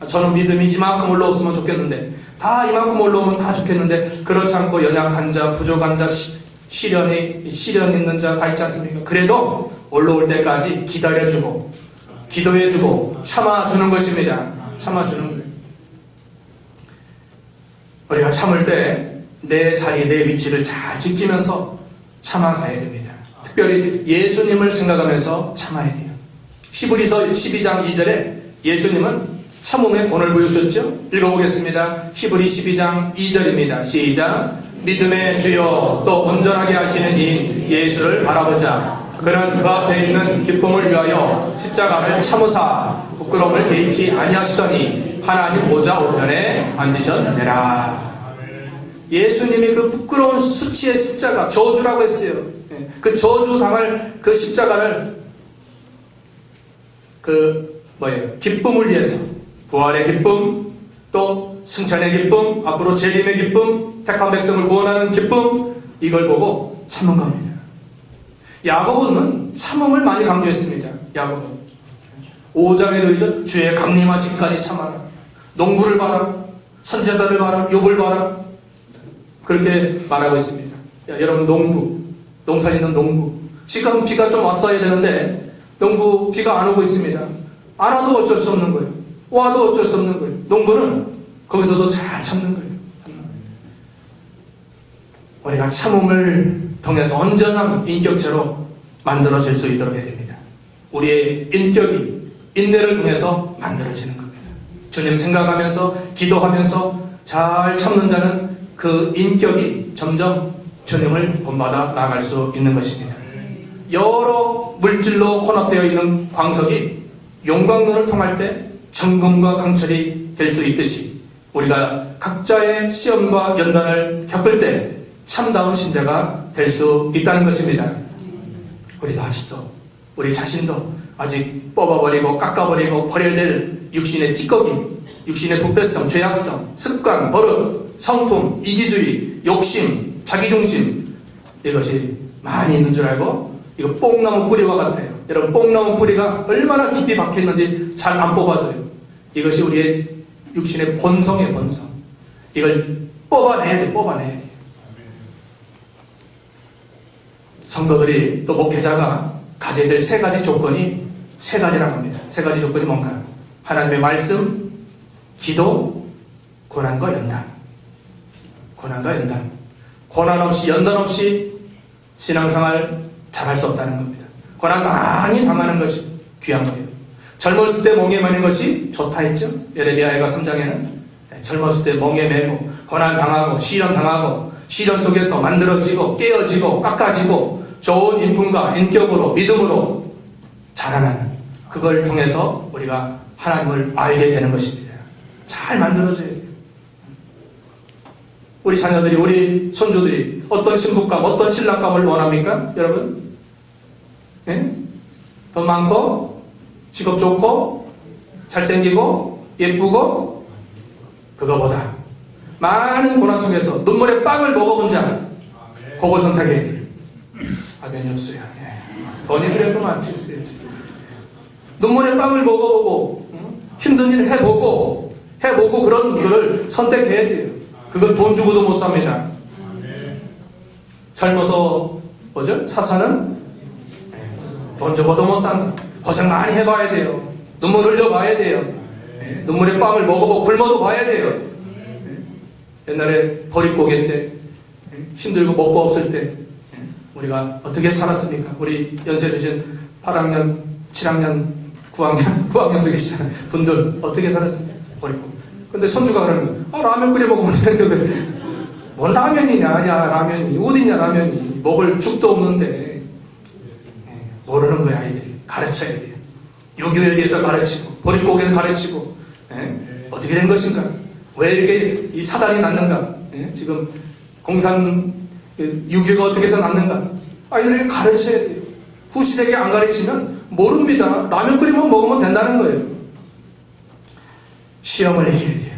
저는 믿음이 이만큼 올라왔으면 좋겠는데, 다 이만큼 올라오면 다 좋겠는데, 그렇지 않고 연약한 자, 부족한 자, 시련 있는 자 다 있지 않습니까? 그래도 올라올 때까지 기다려주고 기도해주고 참아주는 것입니다. 참아주는 거예요. 우리가 참을 때 내 자리, 내 위치를 잘 지키면서 참아가야 됩니다. 특별히 예수님을 생각하면서 참아야 돼요. 히브리서 12장 2절에 예수님은 참음의 본을 보여주셨죠? 읽어보겠습니다. 히브리 12장 2절입니다. 시작. 믿음의 주여 또 온전하게 하시는 이 예수를 바라보자. 그는 그 앞에 있는 기쁨을 위하여 십자가를 참으사 부끄러움을 개의치 아니하시더니 하나님 보좌 우편에 앉으셨느니라. 예수님이 그 부끄러운 수치의 십자가, 저주라고 했어요. 그 저주 당할 그 십자가를 기쁨을 위해서, 부활의 기쁨, 또 승천의 기쁨, 앞으로 재림의 기쁨, 택한 백성을 구원하는 기쁨, 이걸 보고 참은 겁니다. 야고보는 참음을 많이 강조했습니다. 야고보 5장에도 이제 주의 강림하시기까지 참아라. 농부를 봐라. 선지자들을 봐라. 욥을 봐라. 그렇게 말하고 있습니다. 여러분, 농사 짓는 농부. 지금 비가 좀 왔어야 되는데 농부 비가 안 오고 있습니다. 안 와도 어쩔 수 없는 거예요. 와도 어쩔 수 없는 거예요. 농부는 거기서도 잘 참는 거예요. 우리가 참음을 통해서 온전한 인격체로 만들어질 수 있도록 해야 됩니다. 우리의 인격이 인내를 통해서 만들어지는 겁니다. 주님 생각하면서 기도하면서 잘 참는 자는 그 인격이 점점 주님을 본받아 나갈 수 있는 것입니다. 여러 물질로 혼합되어 있는 광석이 용광로를 통할 때 정금과 강철이 될 수 있듯이 우리가 각자의 시험과 연단을 겪을 때 참다운 신자가 될 수 있다는 것입니다. 우리도 아직도 우리 자신도 아직 뽑아버리고 깎아버리고 버려야 될 육신의 찌꺼기, 육신의 부패성, 죄악성, 습관, 버릇, 성품, 이기주의, 욕심, 자기중심, 이것이 많이 있는 줄 알고 이거 뽕나무 뿌리와 같아요. 여러분, 뽕나무 뿌리가 얼마나 깊이 박혀있는지 잘 안 뽑아져요. 이것이 우리의 육신의 본성의 본성. 이걸 뽑아내야 돼. 성도들이 또 목회자가 가져야 될 세 가지 조건이 세 가지라고 합니다. 세 가지 조건이 뭔가? 하나님의 말씀, 기도, 고난과 연단. 고난 없이, 연단 없이 신앙생활 잘할 수 없다는 겁니다. 고난 많이 당하는 것이 귀한 거예요. 젊었을 때 멍에 매는 것이 좋다 했죠? 예레미야가 3장에는 젊었을 때 멍에 매고 고난 당하고 시련 당하고 시련 속에서 만들어지고 깨어지고 깎아지고 좋은 인품과 인격으로 믿음으로 자라나는, 그걸 통해서 우리가 하나님을 알게 되는 것입니다. 잘 만들어져야 돼요. 우리 자녀들이, 우리 손주들이 어떤 신부감, 어떤 신랑감을 원합니까? 여러분? 네? 돈 많고 직업 좋고 잘생기고 예쁘고, 그거보다 많은 고난 속에서 눈물의 빵을 먹어본 자, 그걸 선택해야 돼요. 아멘이 없어요. 돈이 그래도 많겠어요. 눈물의 빵을 먹어보고 힘든 일을 해보고 그런 거를 선택해야 돼요. 그건 돈 주고도 못 삽니다. 젊어서 사사는 돈 주고도 못 산다. 고생 많이 해봐야 돼요. 눈물 흘려봐야 돼요. 눈물의 빵을 먹어보고 굶어도 봐야 돼요. 옛날에 보릿고개 때 힘들고 먹고 없을 때 우리가 어떻게 살았습니까? 우리 연세 드신 8학년, 7학년, 9학년도 계시잖아요. 분들 어떻게 살았습니까? 보릿고개. 근데 손주가 그러는 거예요. 라면 끓여 먹으면 되는데 왜? 뭔 라면이냐? 야, 라면이 어디냐 라면이. 먹을 죽도 없는데. 모르는 거야, 아이들이. 가르쳐야 돼요. 유교에 대해서 가르치고 보릿고개를 가르치고. 어떻게 된 것인가? 왜 이렇게 이 사단이 났는가? 지금 유교가 어떻게 해서 났는가? 아이들에게 가르쳐야 돼요. 후시대에게 안 가르치면 모릅니다. 라면 끓이면 먹으면 된다는 거예요. 시험을 이겨야 돼요.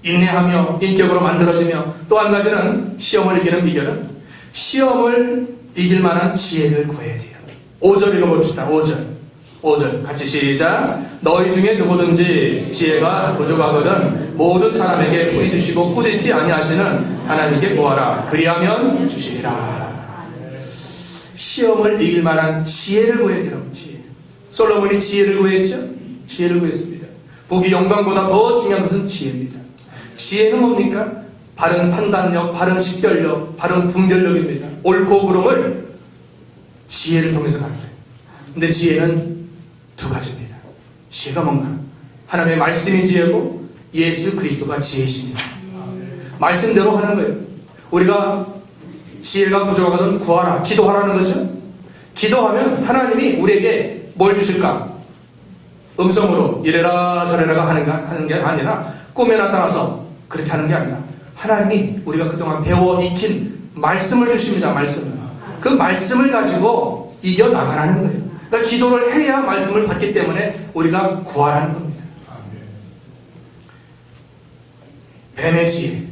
인내하며 인격으로 만들어지며, 또 한 가지는 시험을 이기는 비결은 시험을 이길 만한 지혜를 구해야 돼요. 5절 읽어봅시다. 5절 같이 시작. 너희 중에 누구든지 지혜가 부족하거든 모든 사람에게 부이 주시고 꾸짖지 아니하시는 하나님께 구하라. 그리하면 주시리라. 시험을 이길 만한 지혜를 구해야 돼요. 지혜. 솔로몬이 지혜를 구했죠? 지혜를 구했습니다. 복이 영광보다 더 중요한 것은 지혜입니다. 지혜는 뭡니까? 바른 판단력, 바른 식별력, 바른 분별력입니다. 옳고 그름을 지혜를 통해서 가는 거예요. 근데 지혜는 두 가지입니다. 지혜가 뭔가? 하나님의 말씀이 지혜고 예수 그리스도가 지혜이십니다. 말씀대로 하는 거예요. 우리가 지혜가 부족하거든 구하라, 기도하라는 거죠. 기도하면 하나님이 우리에게 뭘 주실까? 음성으로 이래라 저래라가 하는 게 아니라 꿈에 나타나서 그렇게 하는 게 아니라 하나님이 우리가 그동안 배워 익힌 말씀을 주십니다. 말씀을. 그 말씀을 가지고 이겨나가라는 거예요. 그러니까 기도를 해야 말씀을 받기 때문에 우리가 구하라는 겁니다. 뱀의 지혜.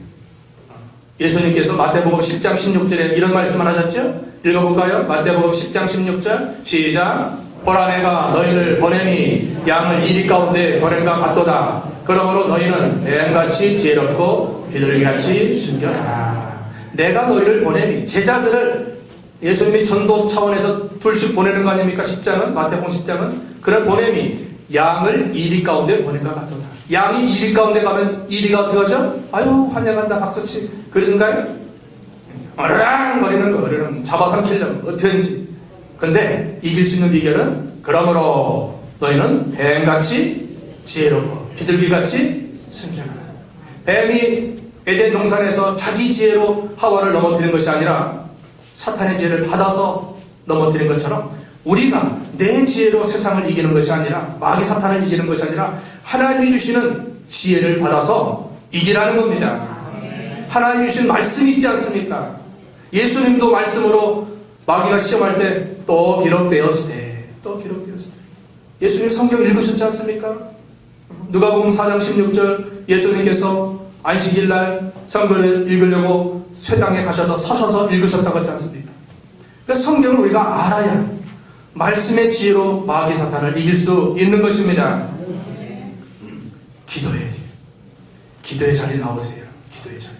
예수님께서 마태복음 10장 16절에 이런 말씀을 하셨죠? 읽어볼까요? 마태복음 10장 16절 시작. 보라 내가 너희를 보냄이 양을 이리 가운데 보냄과 같도다. 그러므로 너희는 뱀같이 지혜롭고 비둘기같이 순결하라. 내가 너희를 보냄이, 제자들을 예수님이 전도 차원에서 둘씩 보내는 거 아닙니까? 10장은, 마태복음 10장은. 그런 보냄이 양을 이리 가운데 보냄과 같도다. 양이 이리 가운데 가면 이리가 어떻게 하죠? 아유 환영한다 박수치 그러는가요? 어르렁 거리는 거, 어르렁 잡아삼키려고 어떻게든지. 근데 이길 수 있는 비결은 그러므로 너희는 뱀같이 지혜롭고 비둘기같이 순결하라. 뱀이 에덴 동산에서 자기 지혜로 하와를 넘어뜨린 것이 아니라 사탄의 지혜를 받아서 넘어뜨린 것처럼 우리가 내 지혜로 세상을 이기는 것이 아니라, 마귀 사탄을 이기는 것이 아니라 하나님이 주시는 지혜를 받아서 이기라는 겁니다. 하나님이 주신 말씀이 있지 않습니까? 예수님도 말씀으로 마귀가 시험할 때 또 기록되었을 때 예수님 성경 읽으셨지 않습니까? 누가복음 4장 16절 예수님께서 안식일날 성경을 읽으려고 쇠당에 가셔서 서셔서 읽으셨다고 하지 않습니까? 그러니까 성경을 우리가 알아야 말씀의 지혜로 마귀 사탄을 이길 수 있는 것입니다. 기도해야 돼요. 기도의 자리 나오세요. 기도의 자리.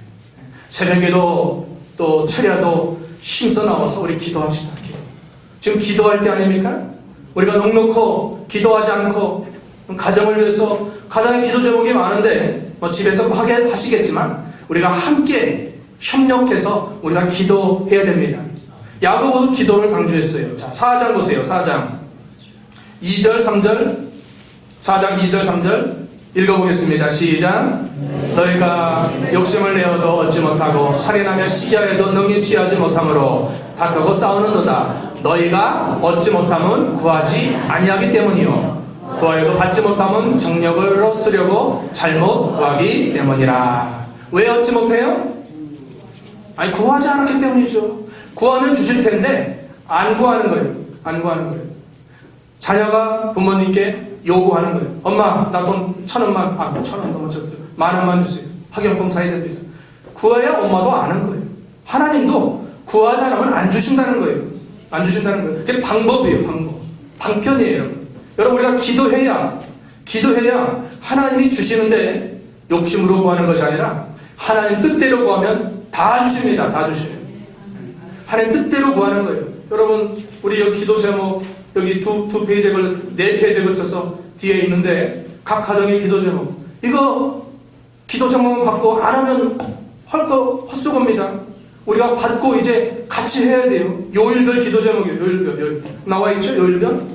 새벽에도 또 철야도 힘써 나와서 우리 기도합시다. 기도. 지금 기도할 때 아닙니까? 우리가 넉넉히 기도하지 않고 가정을 위해서, 가정의 기도 제목이 많은데 뭐 집에서 하시겠지만 우리가 함께 협력해서 우리가 기도해야 됩니다. 야고보도 기도를 강조했어요. 자, 4장 보세요. 4장 2절 3절 4장 2절 3절 읽어보겠습니다. 시작. 너희가 욕심을 내어도 얻지 못하고 살인하며 시기하여도 능히 취하지 못함으로 다투고 싸우는도다. 너희가 얻지 못함은 구하지 아니하기 때문이요 구하여도 받지 못함은 정력으로 쓰려고 잘못 구하기 때문이라. 왜 얻지 못해요? 아니 구하지 않았기 때문이죠. 구하면 주실 텐데 안 구하는 거예요. 안 구하는 거예요. 자녀가 부모님께 요구하는 거예요. 엄마 나 돈 1,000원만, 1,000원 너무 적죠. 10,000원만 주세요. 학용품 사야 됩니다. 구해야 엄마도 아는 거예요. 하나님도 구하지 않으면 안 주신다는 거예요. 안 주신다는 거예요. 그게 방법이에요. 방편이에요. 여러분 우리가 기도해야 하나님이 주시는데 욕심으로 구하는 것이 아니라 하나님 뜻대로 구하면 다 주십니다. 다 주셔요. 하나님 뜻대로 구하는 거예요. 여러분 우리 여기 기도 제목 여기 두 페이지에 걸쳐서 4페이지에 걸쳐서 뒤에 있는데 각 가정의 기도 제목, 이거 기도 제목만 받고 안 하면 헛수고입니다. 우리가 받고 이제 같이 해야 돼요. 요일별 기도 제목이에요. 요일별 나와 있죠? 요일별.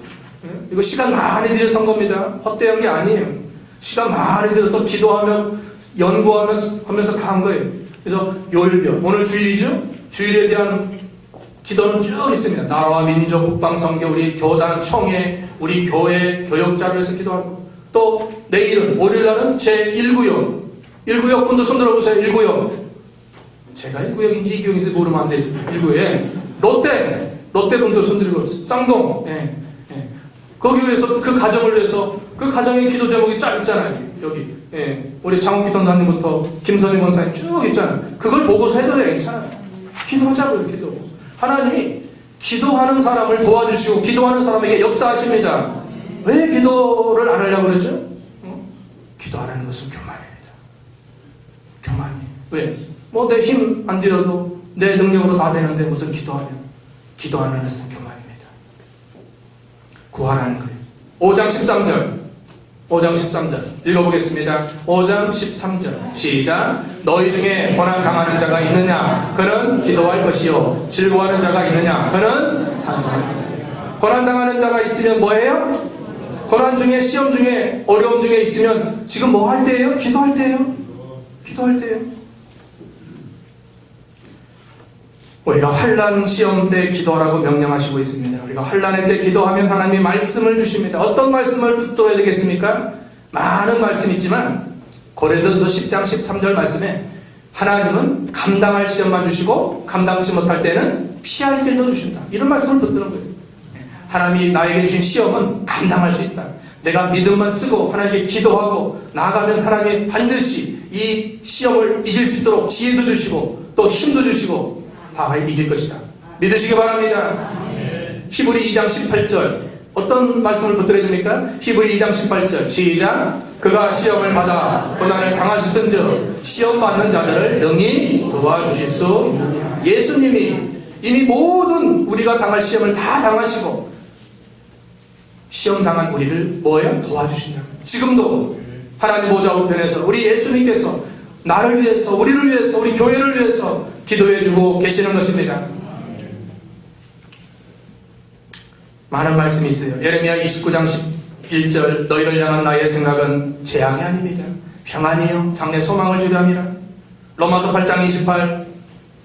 이거 시간 많이 들여서 한 겁니다. 헛되한 게 아니에요. 시간 많이 들여서 기도하며 연구하면서 다 한 거예요. 그래서 요일별, 오늘 주일이죠? 주일에 대한 기도는 쭉 있습니다. 나라와 민족, 국방, 선교, 우리 교단, 청회, 우리 교회, 교역자를 위해서 기도하고, 또 내일은, 월요일날은 제1구역. 1구역 분들 손 들어보세요. 1구역. 제가 1구역인지 2구역인지 모르면 안 되죠. 1구역에 롯데 분들 손 들고, 쌍동. 거기 위해서, 그 가정을 위해서, 그 가정의 기도 제목이 쫙 있잖아요. 여기. 예, 우리 장욱기 전사님부터 김선희 권사님 쭉 있잖아요. 그걸 보고서 해도 괜찮아요. 기도하자고요, 기도. 하나님이 기도하는 사람을 도와주시고 기도하는 사람에게 역사하십니다. 왜 기도를 안 하려고 그러죠? 기도 안 하는 것은 교만입니다. 교만이. 왜? 뭐 내 힘 안 들여도 내 능력으로 다 되는데 무슨 기도하냐? 기도 안 하는 것은 교만입니다. 구하라는 거예요. 5장 13절. 5장 13절 읽어보겠습니다. 5장 13절 시작. 너희 중에 고난 당하는 자가 있느냐? 그는 기도할 것이요. 즐거워하는 자가 있느냐? 그는 찬송할 것이요. 고난 당하는 자가 있으면 뭐예요? 고난 중에, 시험 중에, 어려움 중에 있으면 지금 뭐 할 때예요? 기도할 때예요. 기도할 때예요. 우리가 환난 시험 때 기도하라고 명령하시고 있습니다. 우리가 환난의 때 기도하면 하나님이 말씀을 주십니다. 어떤 말씀을 붙들어야 되겠습니까? 많은 말씀이 있지만 고린도서 10장 13절 말씀에 하나님은 감당할 시험만 주시고 감당치 못할 때는 피할 길도 주신다. 이런 말씀을 붙드는 거예요. 하나님이 나에게 주신 시험은 감당할 수 있다. 내가 믿음만 쓰고 하나님께 기도하고 나아가면 하나님이 반드시 이 시험을 이길 수 있도록 지혜도 주시고 또 힘도 주시고 다 이길 것이다. 믿으시기 바랍니다. 히브리 2장 18절 어떤 말씀을 붙들어야 됩니까? 히브리 2장 18절 시작. 그가 시험을 받아 고난을 당하셨은즉 시험 받는 자들을 능히 도와주실 수 있느니라. 예수님이 이미 모든 우리가 당할 시험을 다 당하시고 시험 당한 우리를 뭐예요? 도와주신다. 지금도 하나님 보좌 우편에서 우리 예수님께서 나를 위해서, 우리를 위해서, 우리 교회를 위해서 기도해주고 계시는 것입니다. 많은 말씀이 있어요. 예레미야 29장 11절 너희를 향한 나의 생각은 재앙이 아닙니다. 평안이요 장래 소망을 주려 함이라. 로마서 8장 28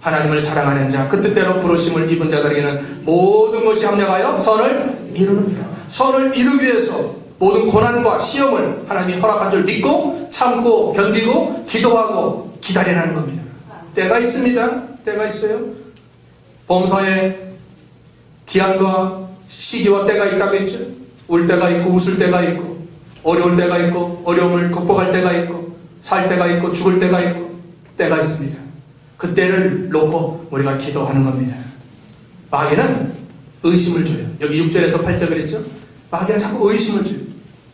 하나님을 사랑하는 자 그 뜻대로 부르심을 입은 자들에게는 모든 것이 합력하여 선을 이루느니라. 선을 이루기 위해서 모든 고난과 시험을 하나님이 허락한 줄 믿고 참고 견디고 기도하고 기다리라는 겁니다. 때가 있습니다. 때가 있어요. 범사에 기한과 시기와 때가 있다고 했죠. 울 때가 있고 웃을 때가 있고 어려울 때가 있고 어려움을 극복할 때가 있고 살 때가 있고 죽을 때가 있고 때가 있습니다. 그 때를 놓고 우리가 기도하는 겁니다. 마귀는 의심을 줘요. 여기 6절에서 8절 그랬죠. 마귀는 자꾸 의심을 줘요.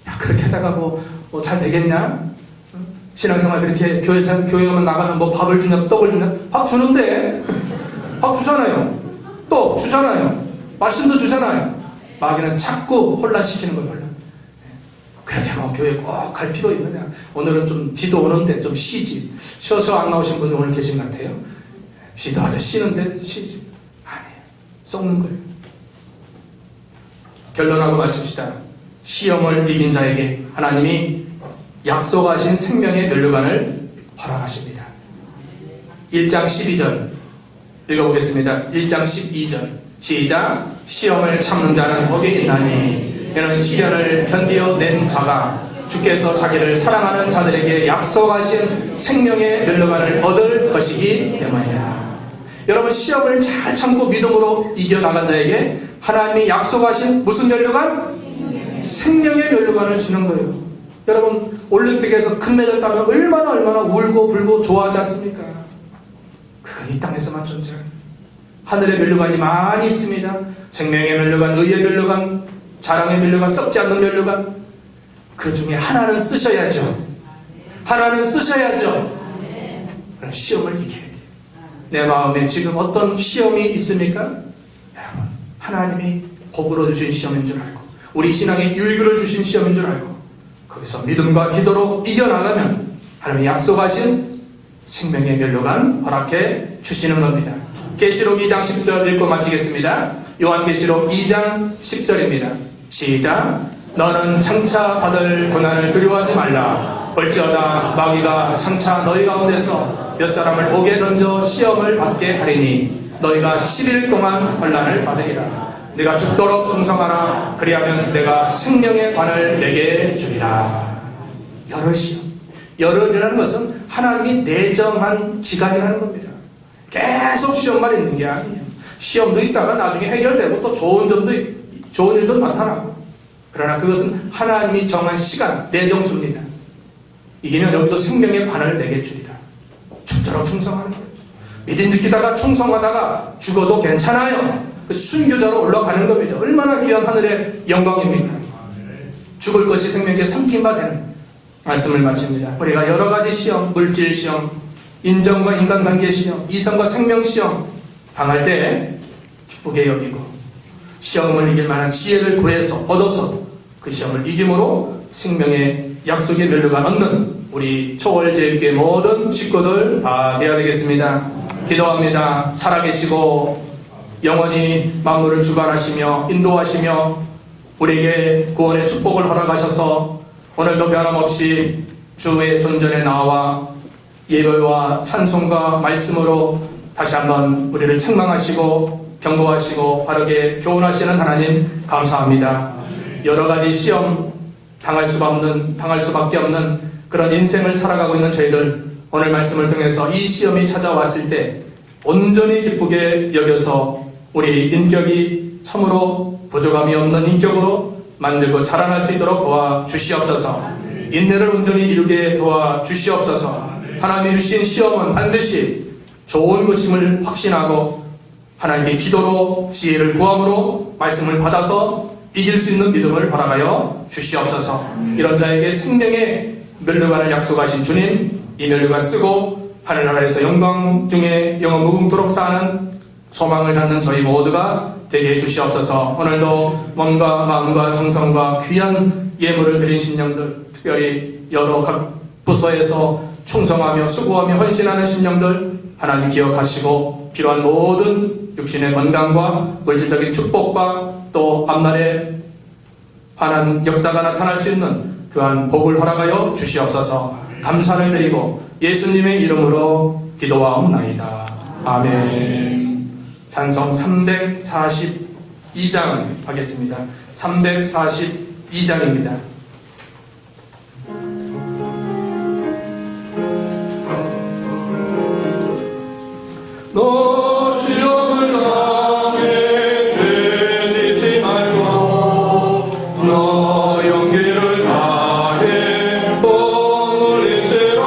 야 그렇게 하다가 뭐 잘 되겠냐? 신앙생활 그렇게 교회만 나가면 뭐 밥을 주냐 떡을 주냐? 밥 주는데 밥 주잖아요. 떡 주잖아요. 말씀도 주잖아요. 마귀는 자꾸 혼란시키는 거예요. 혼란. 그렇게 뭐 교회 꼭 갈 필요 있느냐? 오늘은 좀 비도 오는데 좀 쉬지. 쉬어서 안 나오신 분이 오늘 계신 것 같아요. 비도 아주 쉬는데 쉬지. 아니에요. 썩는 거예요. 결론하고 마칩시다. 시험을 이긴 자에게 하나님이 약속하신 생명의 면류관을 허락하십니다. 1장 12절 읽어보겠습니다. 1장 12절 시작. 시험을 참는 자는 복이 있나니 이는 시련을 견디어 낸 자가 주께서 자기를 사랑하는 자들에게 약속하신 생명의 면류관을 얻을 것이기 때문이다. 여러분 시험을 잘 참고 믿음으로 이겨나간 자에게 하나님이 약속하신 무슨 면류관? 생명의 면류관을 주는 거예요. 여러분 올림픽에서 금메달 따면 얼마나 울고 불고 좋아하지 않습니까? 그건 이 땅에서만 존재합니다. 하늘의 면류관이 많이 있습니다. 생명의 면류관, 의의 면류관, 자랑의 면류관, 썩지 않는 면류관. 그 중에 하나는 쓰셔야죠. 하나는 쓰셔야죠. 그럼 시험을 이겨야 돼요. 내 마음에 지금 어떤 시험이 있습니까? 여러분 하나님이 복으로 주신 시험인 줄 알고 우리 신앙에 유익을 주신 시험인 줄 알고 거기서 믿음과 기도로 이겨나가면 하나님이 약속하신 생명의 면류관 허락해 주시는 겁니다. 계시록 2장 10절 읽고 마치겠습니다. 요한계시록 2장 10절입니다. 시작. 너는 장차 받을 고난을 두려워하지 말라. 볼지어다 마귀가 장차 너희 가운데서 몇 사람을 옥에 던져 시험을 받게 하리니 너희가 10일 동안 환난을 받으리라. 네가 죽도록 충성하라. 그리하면 내가 생명의 관을 내게 주리라. 여러 시험. 열흘이라는 것은 하나님이 내정한 기간이라는 겁니다. 계속 시험만 있는 게 아니에요. 시험도 있다가 나중에 해결되고 또 좋은 일도 나타나고. 그러나 그것은 하나님이 정한 시간, 내정수입니다. 이기면 여기도 생명의 관을 내게 주리라. 죽도록 충성하는 거예요. 믿음 지키다가 충성하다가 죽어도 괜찮아요. 순교자로 올라가는 겁니다. 얼마나 귀한 하늘의 영광입니까? 죽을 것이 생명에게 삼킨 바 되는 말씀을 마칩니다. 우리가 여러 가지 시험, 물질 시험, 인정과 인간관계 시험, 이성과 생명 시험 당할 때 기쁘게 여기고 시험을 이길 만한 지혜를 구해서 얻어서 그 시험을 이김으로 생명의 약속의 면류관 얻는 우리 초월제일교회 모든 식구들 다 되어야 되겠습니다. 기도합니다. 살아계시고 영원히 만물을 주관하시며 인도하시며 우리에게 구원의 축복을 허락하셔서 오늘도 변함없이 주의 존전에 나와 예배와 찬송과 말씀으로 다시 한번 우리를 책망하시고 경고하시고 바르게 교훈하시는 하나님 감사합니다. 여러 가지 시험 당할 수밖에 없는 그런 인생을 살아가고 있는 저희들 오늘 말씀을 통해서 이 시험이 찾아왔을 때 온전히 기쁘게 여겨서 우리 인격이 참으로 부족함이 없는 인격으로 만들고 자라날 수 있도록 도와주시옵소서. 인내를 온전히 이루게 도와주시옵소서. 하나님이 주신 시험은 반드시 좋은 것임을 확신하고 하나님께 기도로 지혜를 구함으로 말씀을 받아서 이길 수 있는 믿음을 허락하여 주시옵소서. 이런 자에게 생명의 면류관을 약속하신 주님, 이 면류관 쓰고 하늘나라에서 영광 중에 영원 무궁토록 사는 소망을 갖는 저희 모두가 되게 해주시옵소서. 오늘도 몸과 마음과 정성과 귀한 예물을 드린 심령들, 특별히 여러 각 부서에서 충성하며 수고하며 헌신하는 심령들 하나님 기억하시고 필요한 모든 육신의 건강과 물질적인 축복과 또 앞날에 환한 역사가 나타날 수 있는 그한 복을 허락하여 주시옵소서. 감사를 드리고 예수님의 이름으로 기도하옵나이다. 아멘. 찬송 342장 하겠습니다. 342장입니다. 너 시험을 당해 죄 짓지 말고 너 용기를 다해 복 올리시라.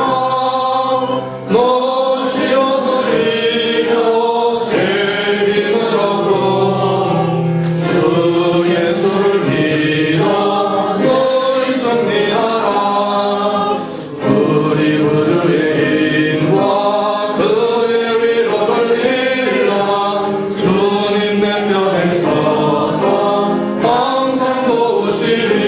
너 시험을 이겨 새 힘을 얻고 주 예수를 믿어 늘 승리하라. 우리 구주의 인과 그의 위로를 빌라. 주님 내 편에 서서 항상 도우시리.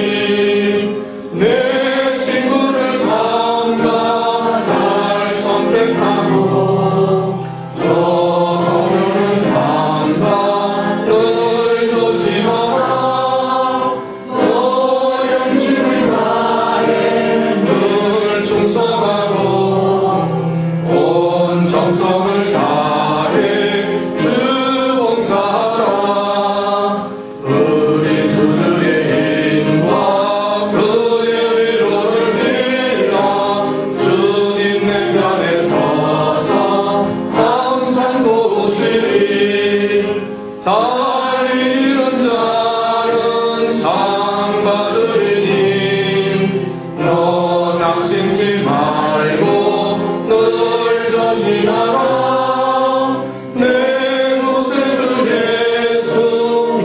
내 친구를 삼가 잘 선택하고 저 동료를 삼가 늘 조심하라. 너 영심을 다해 늘 충성하고 온 정성을 다해 주 봉사하라. 우리 주주의 힘과 그의 위로를 빌라. 주님 내 편에 서서 항상 도우시리. 잘 이룬 자는 상 받으리니 너 낙심치 말고 늘 조심하라. 내 구세주 예수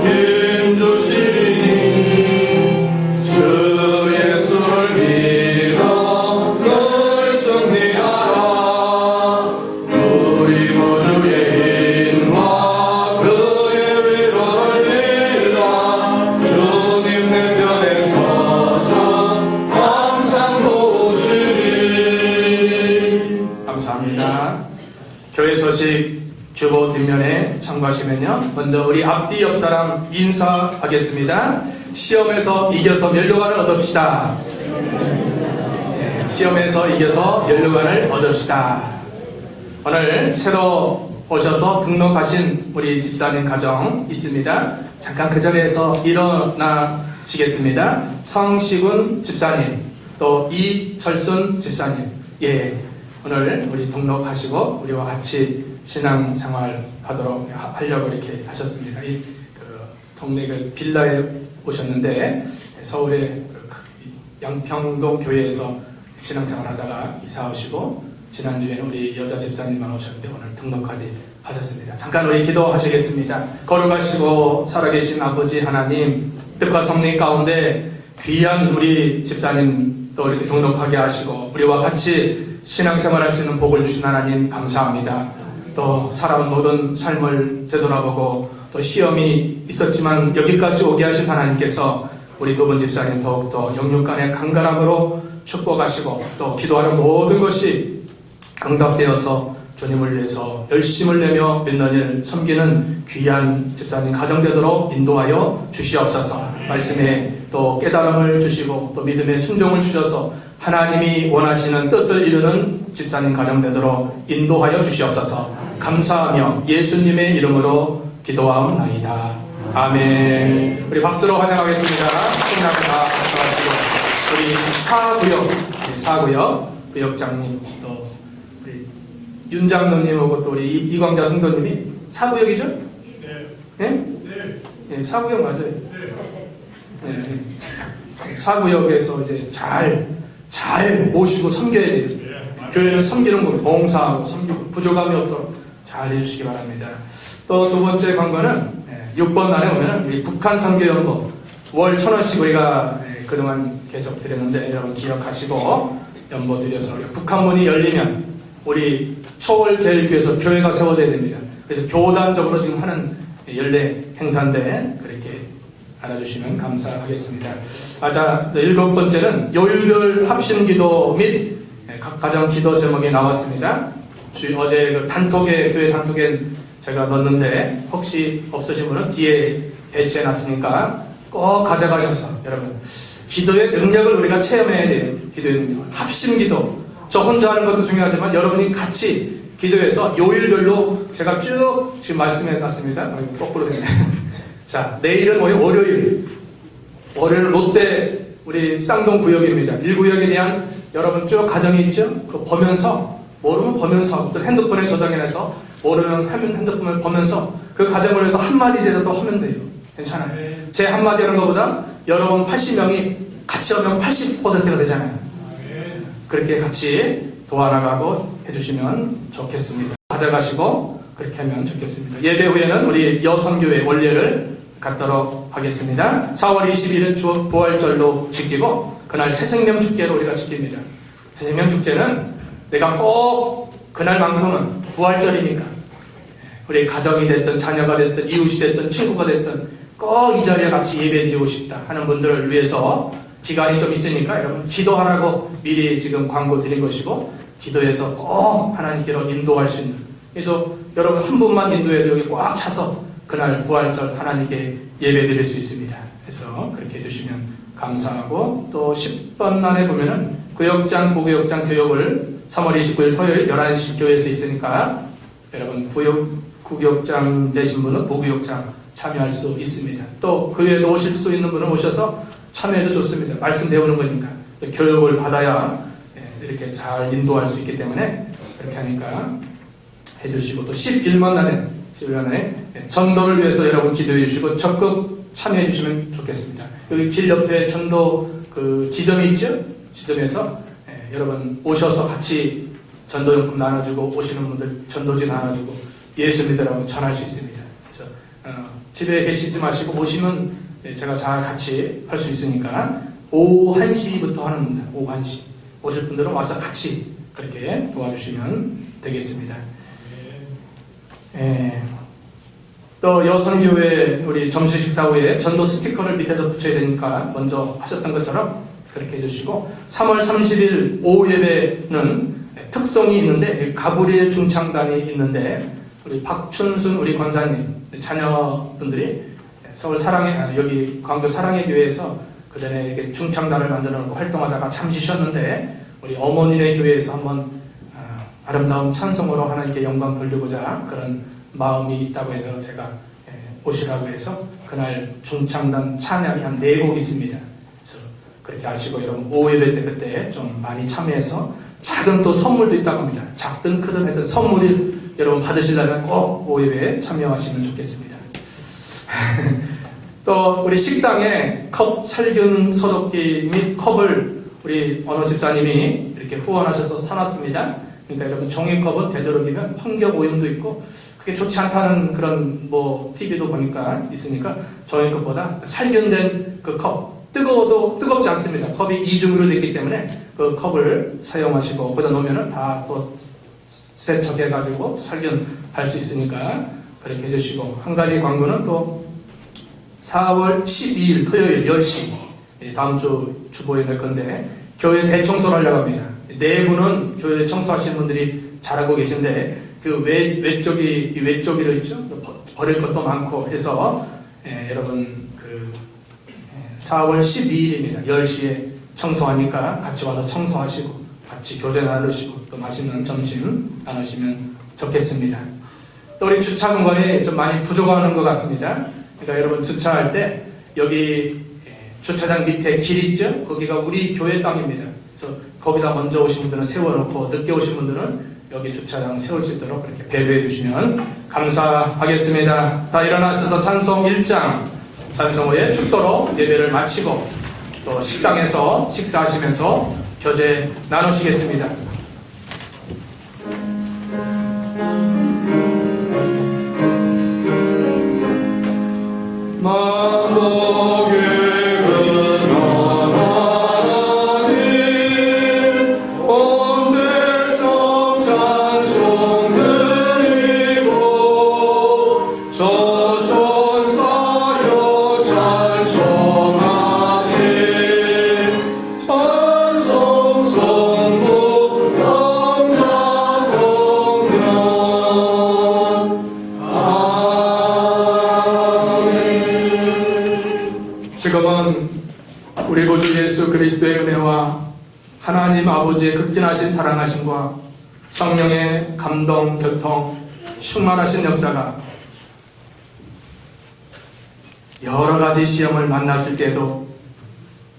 힘 주시리니 주 예수를 믿어 늘 승리하라. 우리 구주의 힘과 그의 위로를 빌라. 주님 내 편에 서서 항상 도우시리. 감사합니다. 교회 소식 주보 뒷면에 참고하시면요, 먼저 우리 앞뒤 옆 사람 인사하겠습니다. 시험에서 이겨서 면류관을 얻읍시다. 네, 시험에서 이겨서 면류관을 얻읍시다. 오늘 새로 오셔서 등록하신 우리 집사님 가정 있습니다. 잠깐 그 자리에서 일어나시겠습니다. 성시군 집사님, 또 이철순 집사님, 예, 오늘 우리 등록하시고 우리와 같이 신앙생활 하려고 이렇게 하셨습니다. 이 동네 그 빌라에 오셨는데 서울의 양평동 교회에서 신앙생활 하다가 이사 오시고 지난주에는 우리 여자 집사님만 오셨는데 오늘 등록까지 하셨습니다. 잠깐 우리 기도하시겠습니다. 거룩하시고 살아계신 아버지 하나님, 뜻과 섭리 가운데 귀한 우리 집사님 또 이렇게 등록하게 하시고 우리와 같이 신앙생활 할 수 있는 복을 주신 하나님 감사합니다. 또 살아온 모든 삶을 되돌아보고 또 시험이 있었지만 여기까지 오게 하신 하나님께서 우리 두 분 집사님 더욱더 영육간의 강건함으로 축복하시고 또 기도하는 모든 것이 응답되어서 주님을 위해서 열심을 내며 믿는 일 섬기는 귀한 집사님 가정되도록 인도하여 주시옵소서. 말씀에 또 깨달음을 주시고 또 믿음의 순종을 주셔서 하나님이 원하시는 뜻을 이루는 집사님 가정되도록 인도하여 주시옵소서. 감사하며 예수님의 이름으로 기도하옵나이다. 아멘. 우리 박수로 환영하겠습니다. 신나게 다 박수하시고 우리 사구역 구역장님 또 우리 윤장로님하고 또 우리 이광자 성도님이 사구역이죠? 네? 네, 사구역 맞아요. 네. 사구역에서 이제 잘 모시고 섬겨야 돼요. 교회는 섬기는 거 봉사하고 섬기고 부족함이 없도록 잘 해주시기 바랍니다. 또 두 번째 광고는 6번 날에 오면은 우리 북한 선교연보 월 1,000원씩 우리가 그동안 계속 드렸는데 여러분 기억하시고 연보 드려서 우리 북한 문이 열리면 우리 초월계일교에서 교회가 세워져야 됩니다. 그래서 교단적으로 지금 하는 연례 행사인데 그렇게 알아주시면 감사하겠습니다. 자, 7번째는 요일별 합심기도 및 각 가정 기도 제목에 나왔습니다. 어제 그 단톡에 교회 단톡에 제가 넣었는데 혹시 없으신 분은 뒤에 배치해놨으니까 꼭 가져가셔서 여러분 기도의 능력을 우리가 체험해야 돼요. 기도의 능력, 합심기도. 저 혼자 하는 것도 중요하지만 여러분이 같이 기도해서 요일별로 제가 쭉 지금 말씀해놨습니다. 거꾸로 됐네. 자, 내일은 월요일 롯데 우리 쌍동 구역입니다. 1구역에 대한 여러분 쭉 가정이 있죠? 그거 보면서 모르면 보면서 또 핸드폰에 저장해놔서 모르면 핸드폰을 보면서 그 가정을 위해서 한마디라도 하면 돼요. 괜찮아요. 제 한마디 하는 것보다 여러분 80명이 같이 하면 80%가 되잖아요. 그렇게 같이 도와나가고 해주시면 좋겠습니다. 가져가시고 그렇게 하면 좋겠습니다. 예배 후에는 우리 여성교회 원례를 갖도록 하겠습니다. 4월 20일은 부활절로 지키고 그날 새생명 축제로 우리가 지킵니다. 새생명 축제는 내가 꼭 그날만큼은 부활절이니까 우리 가정이 됐든 자녀가 됐든 이웃이 됐든 친구가 됐든 꼭 이 자리에 같이 예배드리고 싶다 하는 분들을 위해서 기간이 좀 있으니까 여러분 기도하라고 미리 지금 광고 드린 것이고 기도해서 꼭 하나님께로 인도할 수 있는, 그래서 여러분 한 분만 인도해도 여기 꽉 차서 그날 부활절 하나님께 예배드릴 수 있습니다. 그래서 그렇게 해주시면 감사하고 또 10번 날에 보면은 구역장, 부구역장 교육을 3월 29일 토요일 11시 교회에서 있으니까 여러분 구역장 되신 분은 부구역장 참여할 수 있습니다. 또 그 외에도 오실 수 있는 분은 오셔서 참여해도 좋습니다. 말씀 배우는 거니까 교육을 받아야 이렇게 잘 인도할 수 있기 때문에 그렇게 하니까 해주시고 또 11번 날에 전도를 위해서 여러분 기도해 주시고 적극 참여해 주시면 좋겠습니다. 여기 길 옆에 전도 그 지점이 있죠? 지점에서 여러분 오셔서 같이 전도용품 나눠주고 오시는 분들 전도지 나눠주고 예수 믿으라고 전할 수 있습니다. 그래서 집에 계시지 마시고 오시면 제가 잘 같이 할 수 있으니까 오후 1시부터 하는 겁니다. 오후 1시 오실 분들은 와서 같이 그렇게 도와주시면 되겠습니다. 또 여성교회 우리 점심 식사 후에 전도 스티커를 밑에서 붙여야 되니까 먼저 하셨던 것처럼 그렇게 해주시고 3월 30일 오후 예배는 특성이 있는데 가브리엘 중창단이 있는데 우리 박춘순 우리 권사님 자녀분들이 서울 여기 광주 사랑의 교회에서 그 전에 이렇게 중창단을 만들어 놓고 활동하다가 잠시 쉬었는데 우리 어머니네 교회에서 한번 아름다운 찬송으로 하나님께 영광 돌리고자 그런 마음이 있다고 해서 제가 오시라고 해서 그날 중창단 찬양이 한 4곡 있습니다. 그래서 그렇게 아시고 여러분 오후 예배 때 그때 좀 많이 참여해서 작은 또 선물도 있다고 합니다. 작든 크든 하여튼 선물이 여러분 받으시려면 꼭 오후 예배에 참여하시면 좋겠습니다. 또 우리 식당에 컵 살균 소독기 및 컵을 우리 어느 집사님이 이렇게 후원하셔서 사놨습니다. 그러니까 여러분 종이컵은 되도록이면 환경 오염도 있고 그게 좋지 않다는 그런 뭐 TV도 보니까 있으니까 종이컵보다 살균된 그 컵, 뜨거워도 뜨겁지 않습니다. 컵이 이중으로 되어 있기 때문에 그 컵을 사용하시고 거기다 놓으면은 다 또 세척해가지고 살균할 수 있으니까 그렇게 해주시고, 한 가지 광고는 또 4월 12일 토요일 10시 다음 주 주보에 넣을 건데 교회 대청소를 하려고 합니다. 내부는 교회 청소하시는 분들이 잘하고 계신데 그 외쪽이로 있죠. 버릴 것도 많고 해서 여러분 4월 12일입니다. 10시에 청소하니까 같이 와서 청소하시고 같이 교제 나누시고 또 맛있는 점심 나누시면 좋겠습니다. 또 우리 주차 공간이 좀 많이 부족한 것 같습니다. 그러니까 여러분 주차할 때 여기 주차장 밑에 길 있죠? 거기가 우리 교회 땅입니다. 그래서 거기다 먼저 오신 분들은 세워놓고 늦게 오신 분들은 여기 주차장 세울 수 있도록 그렇게 배려해 주시면 감사하겠습니다. 다 일어나셔서 찬송 1장 찬송 후에 축도로 예배를 마치고 또 식당에서 식사하시면서 교제 나누시겠습니다. 만복의 근원하나님 온 백성 찬송 드리고 저천사여 찬송하시 찬송 성부 성자 성령 지금은 우리 구주 예수 그리스도의 은혜와 하나님 아버지의 극진하신 사랑하심과 성령의 감동, 교통, 충만하신 역사가 여러 가지 시험을 만났을 때도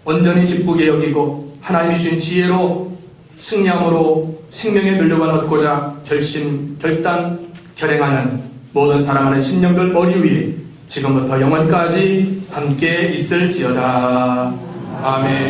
온전히 기쁘게 여기고 하나님이 주신 지혜로 승리함으로 생명의 면류관 얻고자 결단, 결행하는 모든 사랑하는 심령들 머리 위에 지금부터 영원까지 함께 있을지어다. 아멘.